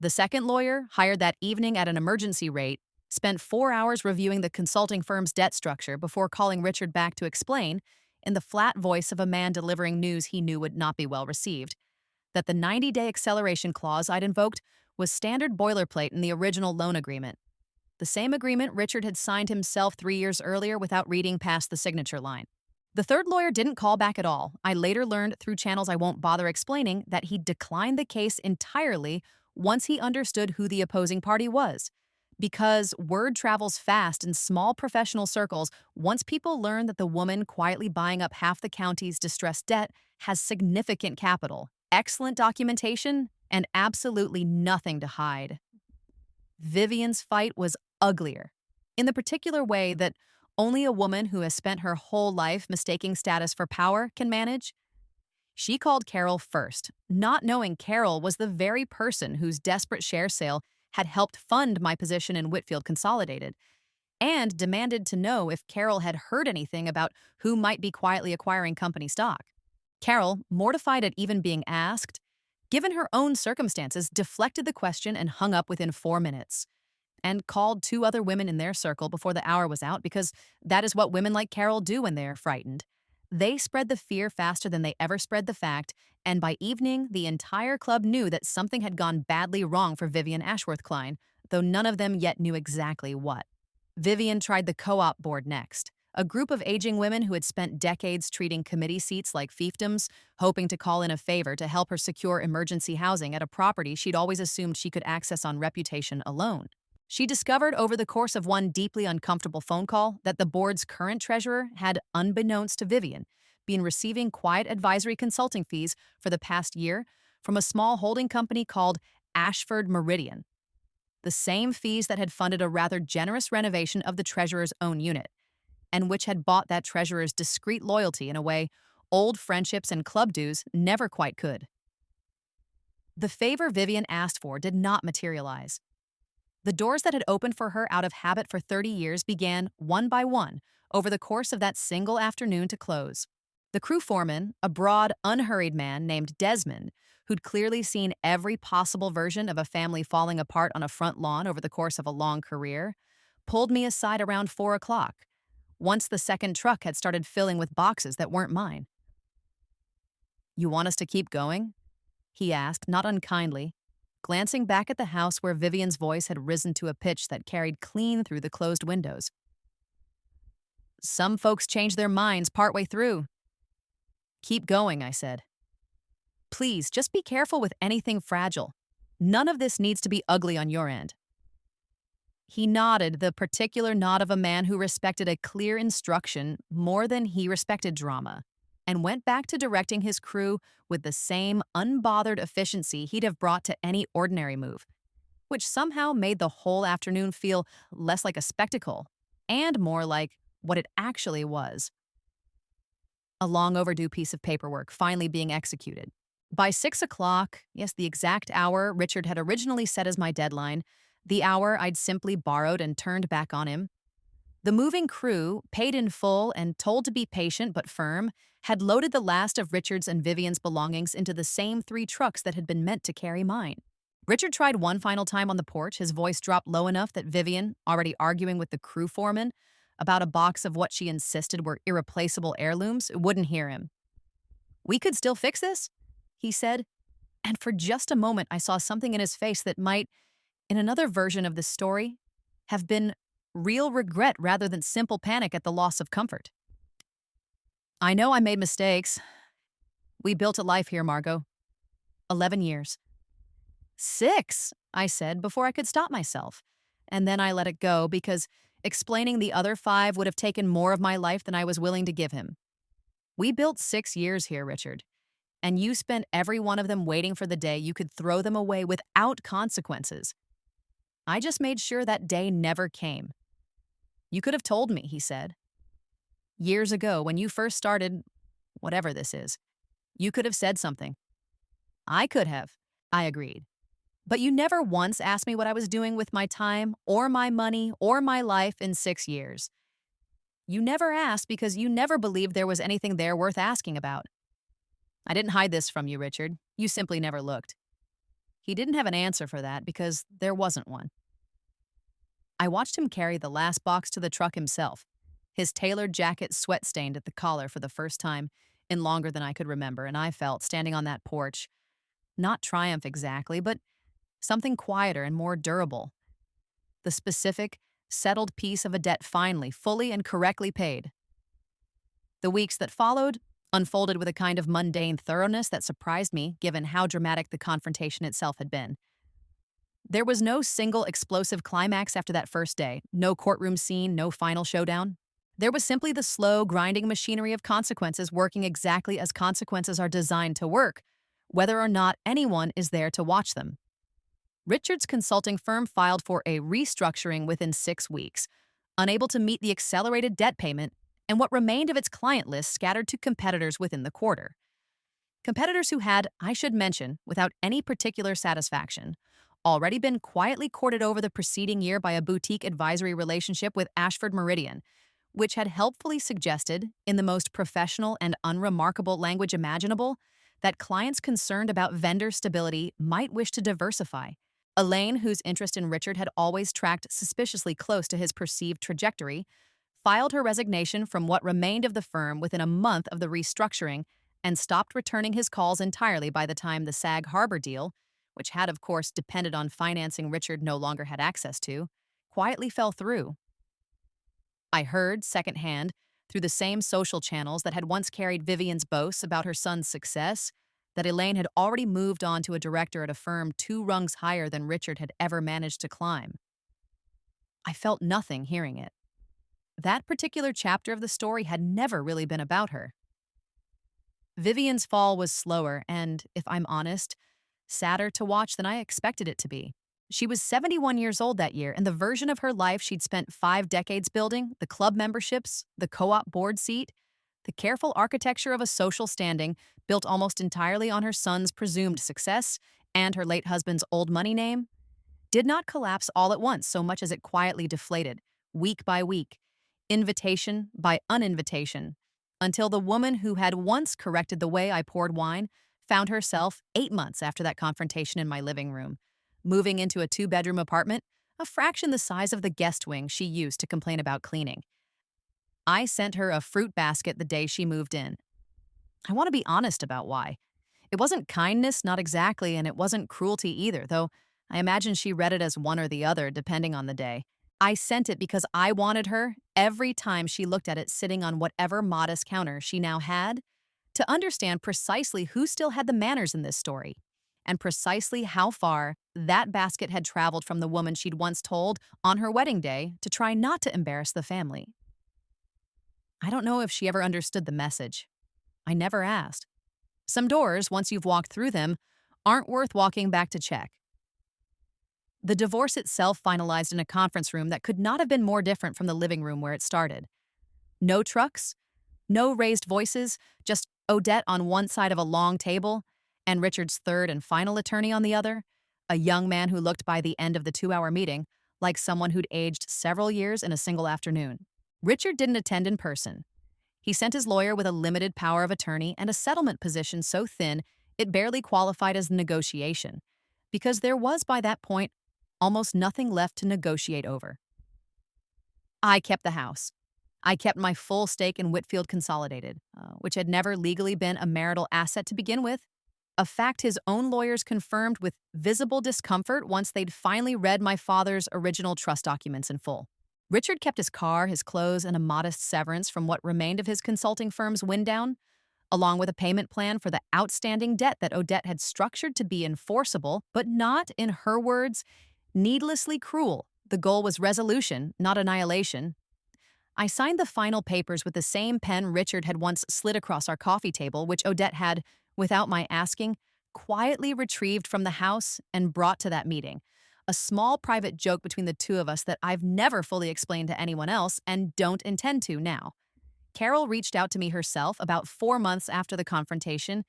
The second lawyer, hired that evening at an emergency rate, spent 4 hours reviewing the consulting firm's debt structure before calling Richard back to explain, in the flat voice of a man delivering news he knew would not be well received, that the 90-day acceleration clause I'd invoked was standard boilerplate in the original loan agreement. The same agreement Richard had signed himself 3 years earlier without reading past the signature line. The third lawyer didn't call back at all. I later learned through channels I won't bother explaining that he declined the case entirely once he understood who the opposing party was. Because word travels fast in small professional circles once people learn that the woman quietly buying up half the county's distressed debt has significant capital, excellent documentation, and absolutely nothing to hide. Vivian's fight was uglier, in the particular way that only a woman who has spent her whole life mistaking status for power can manage. She called Carol first, not knowing Carol was the very person whose desperate share sale had helped fund my position in Whitfield Consolidated, and demanded to know if Carol had heard anything about who might be quietly acquiring company stock. Carol, mortified at even being asked, given her own circumstances, deflected the question and hung up within 4 minutes, and called two other women in their circle before the hour was out because that is what women like Carol do when they're frightened. They spread the fear faster than they ever spread the fact, and by evening, the entire club knew that something had gone badly wrong for Vivian Ashworth Klein, though none of them yet knew exactly what. Vivian tried the co-op board next, a group of aging women who had spent decades treating committee seats like fiefdoms, hoping to call in a favor to help her secure emergency housing at a property she'd always assumed she could access on reputation alone. She discovered over the course of one deeply uncomfortable phone call that the board's current treasurer had, unbeknownst to Vivian, been receiving quiet advisory consulting fees for the past year from a small holding company called Ashford Meridian, the same fees that had funded a rather generous renovation of the treasurer's own unit, and which had bought that treasurer's discreet loyalty in a way old friendships and club dues never quite could. The favor Vivian asked for did not materialize. The doors that had opened for her out of habit for 30 years began, one by one, over the course of that single afternoon to close. The crew foreman, a broad, unhurried man named Desmond, who'd clearly seen every possible version of a family falling apart on a front lawn over the course of a long career, pulled me aside around 4 o'clock, once the second truck had started filling with boxes that weren't mine. "You want us to keep going?" he asked, not unkindly, glancing back at the house where Vivian's voice had risen to a pitch that carried clean through the closed windows. "Some folks change their minds partway through." "Keep going," I said. "Please, just be careful with anything fragile. None of this needs to be ugly on your end." He nodded, the particular nod of a man who respected a clear instruction more than he respected drama, and went back to directing his crew with the same unbothered efficiency he'd have brought to any ordinary move, which somehow made the whole afternoon feel less like a spectacle and more like what it actually was. A long overdue piece of paperwork finally being executed. By 6 o'clock, yes, the exact hour Richard had originally set as my deadline, the hour I'd simply borrowed and turned back on him, the moving crew, paid in full and told to be patient but firm, had loaded the last of Richard's and Vivian's belongings into the same 3 trucks that had been meant to carry mine. Richard tried one final time on the porch, his voice dropped low enough that Vivian, already arguing with the crew foreman about a box of what she insisted were irreplaceable heirlooms, wouldn't hear him. "We could still fix this?" he said, and for just a moment I saw something in his face that might, in another version of this story, have been real regret rather than simple panic at the loss of comfort. "I know I made mistakes. We built a life here, Margot. 11 years. 6, I said before I could stop myself, and then I let it go because explaining the other 5 would have taken more of my life than I was willing to give him. We built 6 years here, Richard, and you spent every one of them waiting for the day you could throw them away without consequences. I just made sure that day never came. You could have told me," he said. "Years ago, when you first started, whatever this is, you could have said something." "I could have," I agreed. "But you never once asked me what I was doing with my time or my money or my life in 6 years. You never asked because you never believed there was anything there worth asking about. I didn't hide this from you, Richard. You simply never looked." He didn't have an answer for that because there wasn't one. I watched him carry the last box to the truck himself, his tailored jacket sweat-stained at the collar for the first time in longer than I could remember, and I felt, standing on that porch, not triumph exactly, but something quieter and more durable. The specific, settled piece of a debt finally, fully and correctly paid. The weeks that followed unfolded with a kind of mundane thoroughness that surprised me, given how dramatic the confrontation itself had been. There was no single explosive climax after that first day, no courtroom scene, no final showdown. There was simply the slow, grinding machinery of consequences working exactly as consequences are designed to work, whether or not anyone is there to watch them. Richard's consulting firm filed for a restructuring within 6 weeks, unable to meet the accelerated debt payment, and what remained of its client list scattered to competitors within the quarter. Competitors who had, I should mention, without any particular satisfaction, already been quietly courted over the preceding year by a boutique advisory relationship with Ashford Meridian, which had helpfully suggested, in the most professional and unremarkable language imaginable, that clients concerned about vendor stability might wish to diversify. Elaine, whose interest in Richard had always tracked suspiciously close to his perceived trajectory, filed her resignation from what remained of the firm within a month of the restructuring and stopped returning his calls entirely by the time the Sag Harbor deal, which had of course depended on financing Richard no longer had access to, quietly fell through. I heard, secondhand, through the same social channels that had once carried Vivian's boasts about her son's success, that Elaine had already moved on to a director at a firm 2 rungs higher than Richard had ever managed to climb. I felt nothing hearing it. That particular chapter of the story had never really been about her. Vivian's fall was slower and, if I'm honest, sadder to watch than I expected it to be. She was 71 years old that year, and the version of her life she'd spent 5 decades building, the club memberships, the co-op board seat, the careful architecture of a social standing built almost entirely on her son's presumed success and her late husband's old money name, did not collapse all at once so much as it quietly deflated, week by week, invitation by uninvitation, until the woman who had once corrected the way I poured wine found herself, 8 months after that confrontation in my living room, moving into a 2-bedroom apartment, a fraction the size of the guest wing she used to complain about cleaning. I sent her a fruit basket the day she moved in. I want to be honest about why. It wasn't kindness, not exactly, and it wasn't cruelty either, though I imagine she read it as one or the other, depending on the day. I sent it because I wanted her, every time she looked at it sitting on whatever modest counter she now had, to understand precisely who still had the manners in this story, and precisely how far that basket had traveled from the woman she'd once told on her wedding day to try not to embarrass the family. I don't know if she ever understood the message. I never asked. Some doors, once you've walked through them, aren't worth walking back to check. The divorce itself finalized in a conference room that could not have been more different from the living room where it started. No trucks, no raised voices, just Odette on one side of a long table and Richard's third and final attorney on the other, a young man who looked by the end of the 2-hour meeting like someone who'd aged several years in a single afternoon. Richard didn't attend in person. He sent his lawyer with a limited power of attorney and a settlement position so thin it barely qualified as negotiation, because there was by that point almost nothing left to negotiate over. I kept the house. I kept my full stake in Whitfield Consolidated, which had never legally been a marital asset to begin with, a fact his own lawyers confirmed with visible discomfort once they'd finally read my father's original trust documents in full. Richard kept his car, his clothes, and a modest severance from what remained of his consulting firm's wind-down, along with a payment plan for the outstanding debt that Odette had structured to be enforceable, but not, in her words, needlessly cruel. The goal was resolution, not annihilation. I signed the final papers with the same pen Richard had once slid across our coffee table, which Odette had, without my asking, quietly retrieved from the house and brought to that meeting. A small private joke between the two of us that I've never fully explained to anyone else and don't intend to now. Carol reached out to me herself about 4 months after the confrontation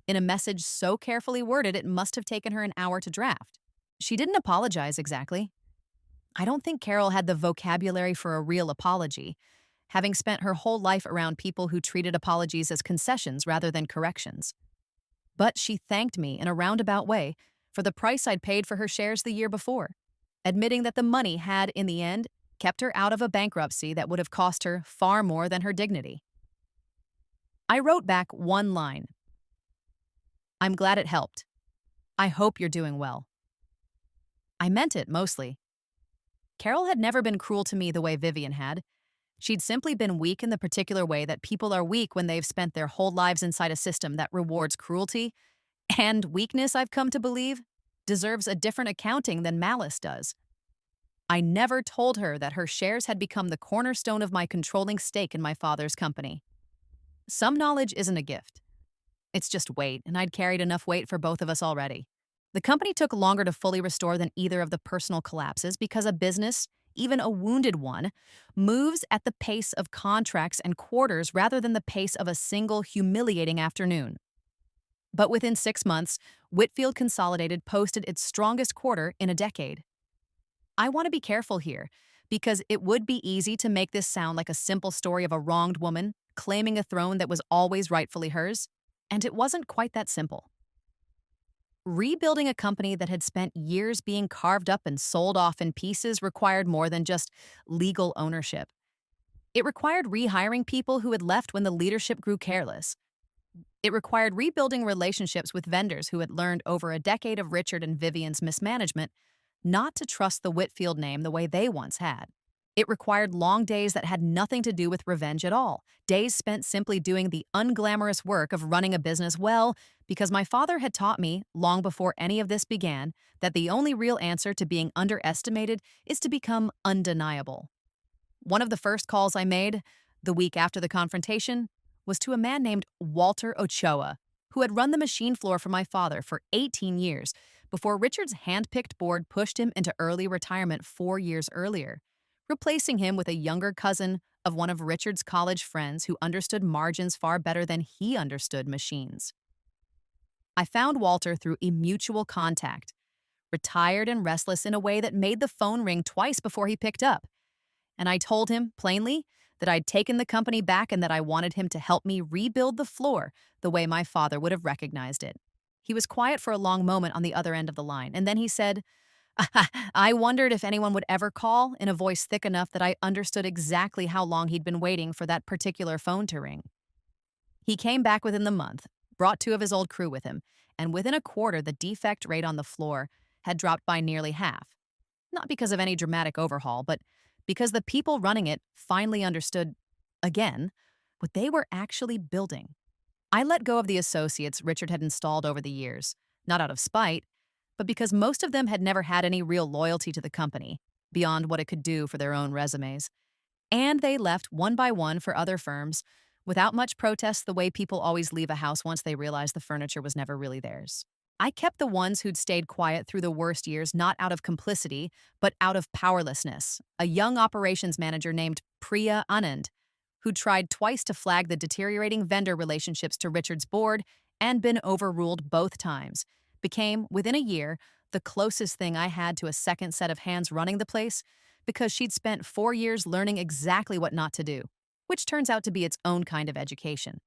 in a message so carefully worded it must have taken her an hour to draft. She didn't apologize exactly. I don't think Carol had the vocabulary for a real apology, having spent her whole life around people who treated apologies as concessions rather than corrections. But she thanked me in a roundabout way for the price I'd paid for her shares the year before, admitting that the money had, in the end, kept her out of a bankruptcy that would have cost her far more than her dignity. I wrote back one line. I'm glad it helped. I hope you're doing well. I meant it, mostly. Carol had never been cruel to me the way Vivian had. She'd simply been weak in the particular way that people are weak when they've spent their whole lives inside a system that rewards cruelty, and weakness, I've come to believe, deserves a different accounting than malice does. I never told her that her shares had become the cornerstone of my controlling stake in my father's company. Some knowledge isn't a gift. It's just weight, and I'd carried enough weight for both of us already. The company took longer to fully restore than either of the personal collapses because a business, even a wounded one, moves at the pace of contracts and quarters rather than the pace of a single humiliating afternoon. But within 6 months, Whitfield Consolidated posted its strongest quarter in a decade. I want to be careful here, because it would be easy to make this sound like a simple story of a wronged woman claiming a throne that was always rightfully hers, and it wasn't quite that simple. Rebuilding a company that had spent years being carved up and sold off in pieces required more than just legal ownership. It required rehiring people who had left when the leadership grew careless. It required rebuilding relationships with vendors who had learned over a decade of Richard and Vivian's mismanagement not to trust the Whitfield name the way they once had. It required long days that had nothing to do with revenge at all, days spent simply doing the unglamorous work of running a business well, because my father had taught me, long before any of this began, that the only real answer to being underestimated is to become undeniable. One of the first calls I made, the week after the confrontation, was to a man named Walter Ochoa, who had run the machine floor for my father for 18 years before Richard's hand-picked board pushed him into early retirement 4 years earlier, replacing him with a younger cousin of one of Richard's college friends who understood margins far better than he understood machines. I found Walter through a mutual contact, retired and restless in a way that made the phone ring twice before he picked up, and I told him, plainly, that I'd taken the company back and that I wanted him to help me rebuild the floor the way my father would have recognized it. He was quiet for a long moment on the other end of the line, and then he said, I wondered if anyone would ever call, in a voice thick enough that I understood exactly how long he'd been waiting for that particular phone to ring. He came back within the month, brought 2 of his old crew with him, and within a quarter the defect rate on the floor had dropped by nearly half. Not because of any dramatic overhaul, but because the people running it finally understood, again, what they were actually building. I let go of the associates Richard had installed over the years, not out of spite, but because most of them had never had any real loyalty to the company, beyond what it could do for their own resumes. And they left one by one for other firms, without much protest the way people always leave a house once they realize the furniture was never really theirs. I kept the ones who'd stayed quiet through the worst years not out of complicity, but out of powerlessness. A young operations manager named Priya Anand, who'd tried twice to flag the deteriorating vendor relationships to Richard's board and been overruled both times, became, within a year, the closest thing I had to a second set of hands running the place, because she'd spent 4 years learning exactly what not to do, which turns out to be its own kind of education.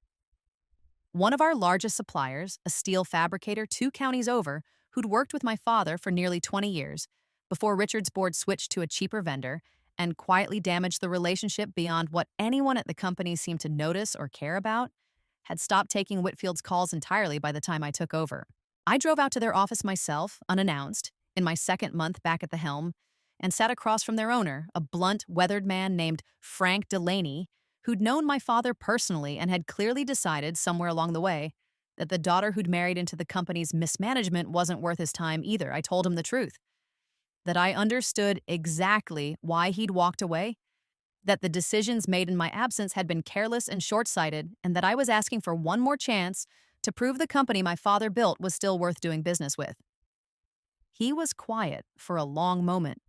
One of our largest suppliers, a steel fabricator 2 counties over, who'd worked with my father for nearly 20 years, before Richard's board switched to a cheaper vendor, and quietly damaged the relationship beyond what anyone at the company seemed to notice or care about, had stopped taking Whitfield's calls entirely by the time I took over. I drove out to their office myself, unannounced, in my second month back at the helm, and sat across from their owner, a blunt, weathered man named Frank Delaney, who'd known my father personally and had clearly decided, somewhere along the way, that the daughter who'd married into the company's mismanagement wasn't worth his time either. I told him the truth. That I understood exactly why he'd walked away, that the decisions made in my absence had been careless and short-sighted, and that I was asking for one more chance to prove the company my father built was still worth doing business with. He was quiet for a long moment,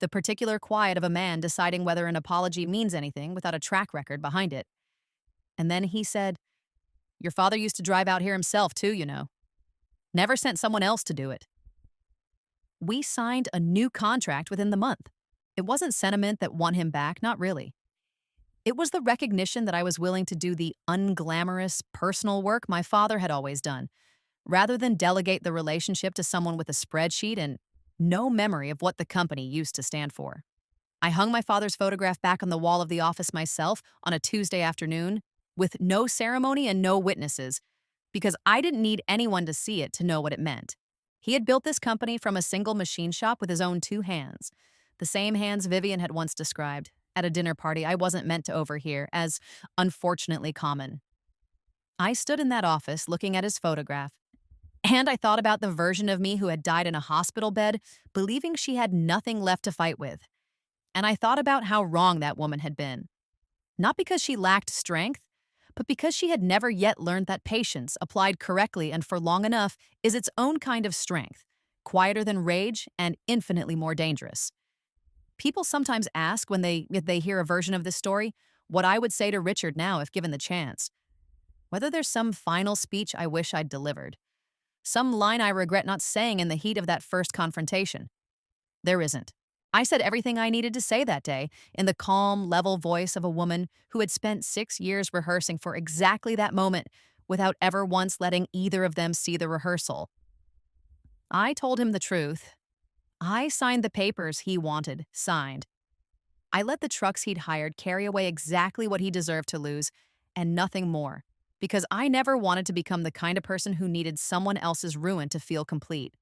the particular quiet of a man deciding whether an apology means anything without a track record behind it. And then he said, "Your father used to drive out here himself too, you know. Never sent someone else to do it." We signed a new contract within the month. It wasn't sentiment that won him back, not really. It was the recognition that I was willing to do the unglamorous, personal work my father had always done, rather than delegate the relationship to someone with a spreadsheet and no memory of what the company used to stand for. I hung my father's photograph back on the wall of the office myself on a Tuesday afternoon, with no ceremony and no witnesses, because I didn't need anyone to see it to know what it meant. He had built this company from a single machine shop with his own 2 hands, the same hands Vivian had once described, at a dinner party I wasn't meant to overhear, as unfortunately common. I stood in that office looking at his photograph, and I thought about the version of me who had died in a hospital bed, believing she had nothing left to fight with. And I thought about how wrong that woman had been. Not because she lacked strength, but because she had never yet learned that patience, applied correctly and for long enough, is its own kind of strength, quieter than rage and infinitely more dangerous. People sometimes ask if they hear a version of this story, what I would say to Richard now if given the chance. Whether there's some final speech I wish I'd delivered, some line I regret not saying in the heat of that first confrontation. There isn't. I said everything I needed to say that day in the calm, level voice of a woman who had spent 6 years rehearsing for exactly that moment without ever once letting either of them see the rehearsal. I told him the truth. I signed the papers he wanted signed. I let the trucks he'd hired carry away exactly what he deserved to lose and nothing more, because I never wanted to become the kind of person who needed someone else's ruin to feel complete.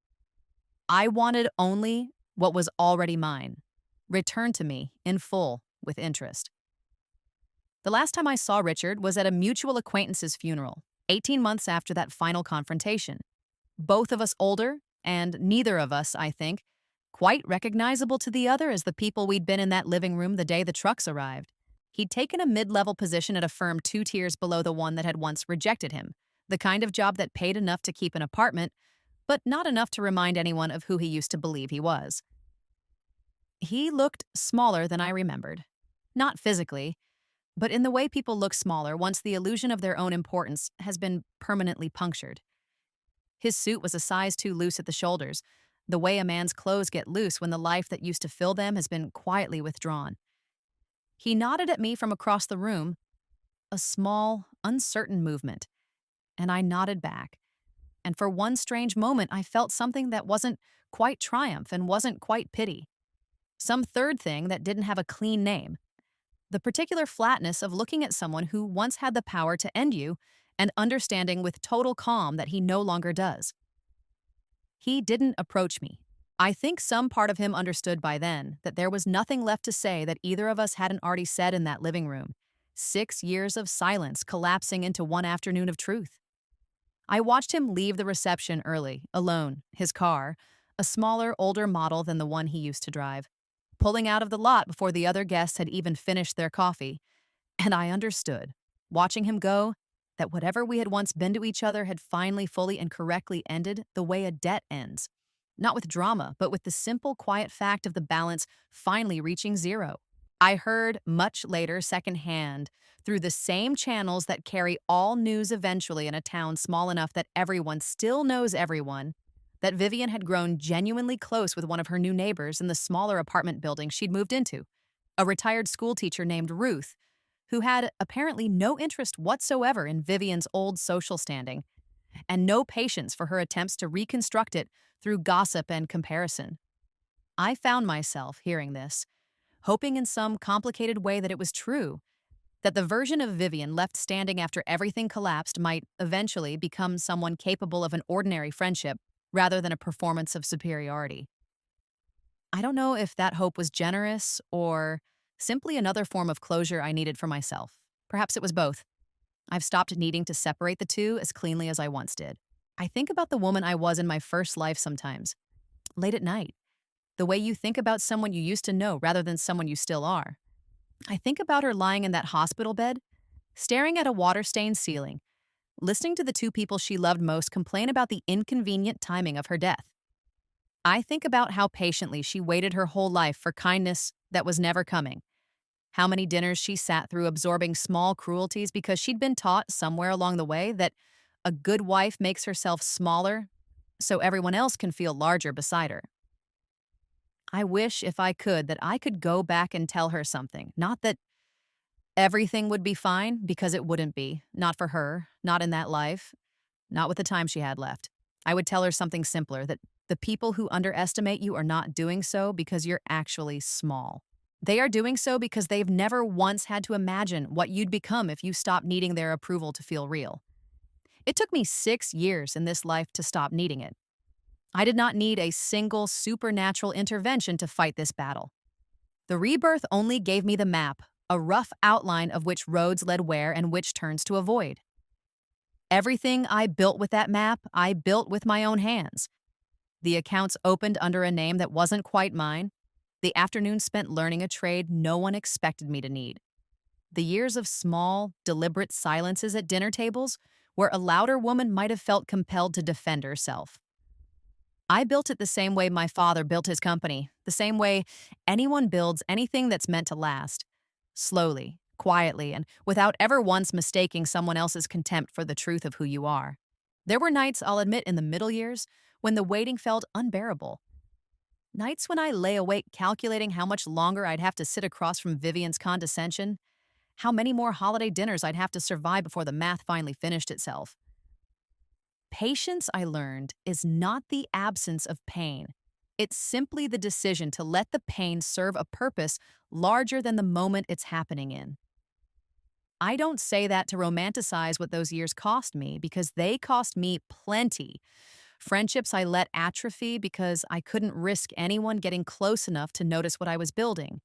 I wanted only what was already mine, returned to me in full with interest. The last time I saw Richard was at a mutual acquaintance's funeral, 18 months after that final confrontation. Both of us older, and neither of us, I think, quite recognizable to the other as the people we'd been in that living room the day the trucks arrived. He'd taken a mid-level position at a firm 2 tiers below the one that had once rejected him, the kind of job that paid enough to keep an apartment, but not enough to remind anyone of who he used to believe he was. He looked smaller than I remembered. Not physically, but in the way people look smaller once the illusion of their own importance has been permanently punctured. His suit was a size too loose at the shoulders, the way a man's clothes get loose when the life that used to fill them has been quietly withdrawn. He nodded at me from across the room, a small, uncertain movement, and I nodded back. And for one strange moment, I felt something that wasn't quite triumph and wasn't quite pity. Some third thing that didn't have a clean name. The particular flatness of looking at someone who once had the power to end you and understanding with total calm that he no longer does. He didn't approach me. I think some part of him understood by then that there was nothing left to say that either of us hadn't already said in that living room. 6 years of silence collapsing into one afternoon of truth. I watched him leave the reception early, alone, his car, a smaller, older model than the one he used to drive, pulling out of the lot before the other guests had even finished their coffee. And I understood, watching him go, that whatever we had once been to each other had finally fully and correctly ended the way a debt ends. Not with drama, but with the simple, quiet fact of the balance finally reaching zero. I heard much later secondhand, through the same channels that carry all news eventually in a town small enough that everyone still knows everyone, that Vivian had grown genuinely close with one of her new neighbors in the smaller apartment building she'd moved into, a retired schoolteacher named Ruth, who had apparently no interest whatsoever in Vivian's old social standing, and no patience for her attempts to reconstruct it through gossip and comparison. I found myself hearing this, hoping in some complicated way that it was true, that the version of Vivian left standing after everything collapsed might eventually become someone capable of an ordinary friendship rather than a performance of superiority. I don't know if that hope was generous or simply another form of closure I needed for myself. Perhaps it was both. I've stopped needing to separate the two as cleanly as I once did. I think about the woman I was in my first life sometimes, late at night, the way you think about someone you used to know rather than someone you still are. I think about her lying in that hospital bed, staring at a water-stained ceiling, listening to the two people she loved most complain about the inconvenient timing of her death. I think about how patiently she waited her whole life for kindness that was never coming, how many dinners she sat through absorbing small cruelties because she'd been taught somewhere along the way that a good wife makes herself smaller so everyone else can feel larger beside her. I wish, if I could, that I could go back and tell her something. Not that everything would be fine, because it wouldn't be. Not for her, not in that life, not with the time she had left. I would tell her something simpler, that the people who underestimate you are not doing so because you're actually small. They are doing so because they've never once had to imagine what you'd become if you stopped needing their approval to feel real. It took me 6 years in this life to stop needing it. I did not need a single supernatural intervention to fight this battle. The rebirth only gave me the map, a rough outline of which roads led where and which turns to avoid. Everything I built with that map, I built with my own hands. The accounts opened under a name that wasn't quite mine. The afternoon spent learning a trade no one expected me to need. The years of small, deliberate silences at dinner tables where a louder woman might have felt compelled to defend herself. I built it the same way my father built his company, the same way anyone builds anything that's meant to last. Slowly, quietly and without ever once mistaking someone else's contempt for the truth of who you are. There were nights, I'll admit, in the middle years when the waiting felt unbearable. Nights when I lay awake calculating how much longer I'd have to sit across from Vivian's condescension, how many more holiday dinners I'd have to survive before the math finally finished itself. Patience, I learned, is not the absence of pain. It's simply the decision to let the pain serve a purpose larger than the moment it's happening in. I don't say that to romanticize what those years cost me, because they cost me plenty. Friendships I let atrophy because I couldn't risk anyone getting close enough to notice what I was building.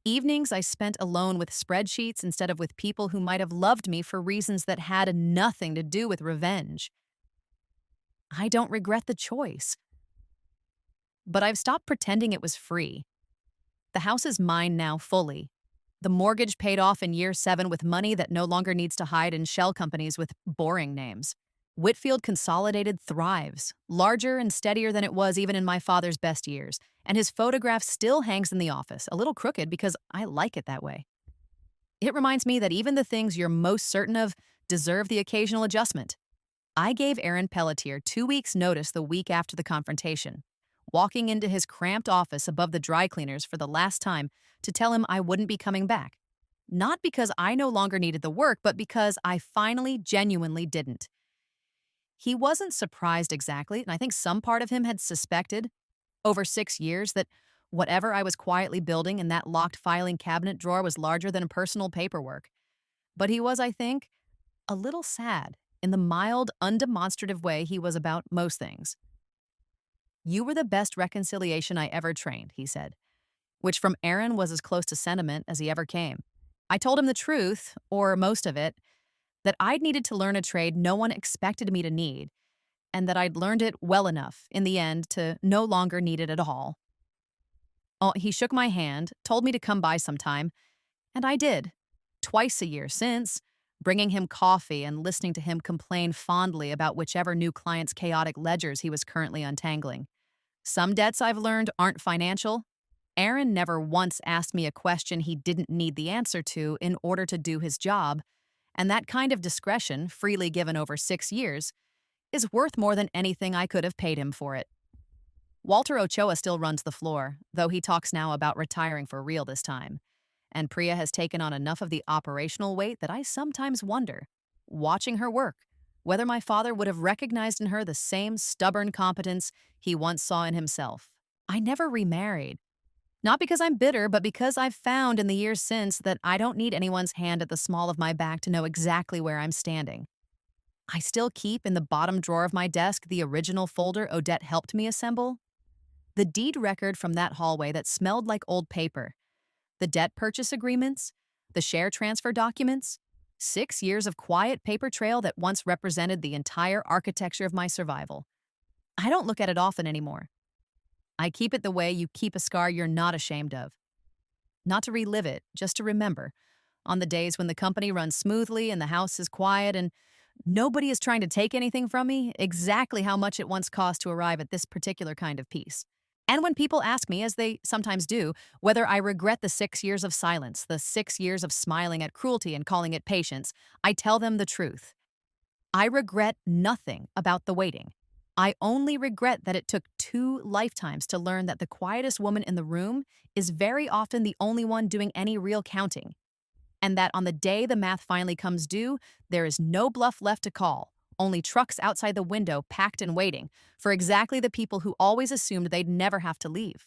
Evenings I spent alone with spreadsheets instead of with people who might have loved me for reasons that had nothing to do with revenge. I don't regret the choice, but I've stopped pretending it was free. The house is mine now fully. The mortgage paid off in year 7 with money that no longer needs to hide in shell companies with boring names. Whitfield Consolidated thrives, larger and steadier than it was even in my father's best years, and his photograph still hangs in the office, a little crooked because I like it that way. It reminds me that even the things you're most certain of deserve the occasional adjustment. I gave Aaron Pelletier 2 weeks' notice the week after the confrontation, walking into his cramped office above the dry cleaners for the last time to tell him I wouldn't be coming back. Not because I no longer needed the work, but because I finally genuinely didn't. He wasn't surprised exactly, and I think some part of him had suspected, over 6 years, that whatever I was quietly building in that locked filing cabinet drawer was larger than personal paperwork. But he was, I think, a little sad in the mild, undemonstrative way he was about most things. "You were the best reconciliation I ever trained," he said, which from Aaron was as close to sentiment as he ever came. I told him the truth, or most of it, that I'd needed to learn a trade no one expected me to need, and that I'd learned it well enough, in the end, to no longer need it at all. Oh, he shook my hand, told me to come by sometime, and I did, twice a year since, bringing him coffee and listening to him complain fondly about whichever new client's chaotic ledgers he was currently untangling. Some debts I've learned aren't financial. Aaron never once asked me a question he didn't need the answer to in order to do his job, and that kind of discretion, freely given over 6 years, is worth more than anything I could have paid him for it. Walter Ochoa still runs the floor, though he talks now about retiring for real this time. And Priya has taken on enough of the operational weight that I sometimes wonder, watching her work, whether my father would have recognized in her the same stubborn competence he once saw in himself. I never remarried. Not because I'm bitter, but because I've found in the years since that I don't need anyone's hand at the small of my back to know exactly where I'm standing. I still keep in the bottom drawer of my desk the original folder Odette helped me assemble. The deed record from that hallway that smelled like old paper, the debt purchase agreements, the share transfer documents, 6 years of quiet paper trail that once represented the entire architecture of my survival. I don't look at it often anymore. I keep it the way you keep a scar you're not ashamed of. Not to relive it, just to remember, on the days when the company runs smoothly and the house is quiet and nobody is trying to take anything from me, exactly how much it once cost to arrive at this particular kind of peace. And when people ask me, as they sometimes do, whether I regret the 6 years of silence, the 6 years of smiling at cruelty and calling it patience, I tell them the truth. I regret nothing about the waiting. I only regret that it took 2 lifetimes to learn that the quietest woman in the room is very often the only one doing any real counting, and that on the day the math finally comes due, there is no bluff left to call, only trucks outside the window packed and waiting for exactly the people who always assumed they'd never have to leave.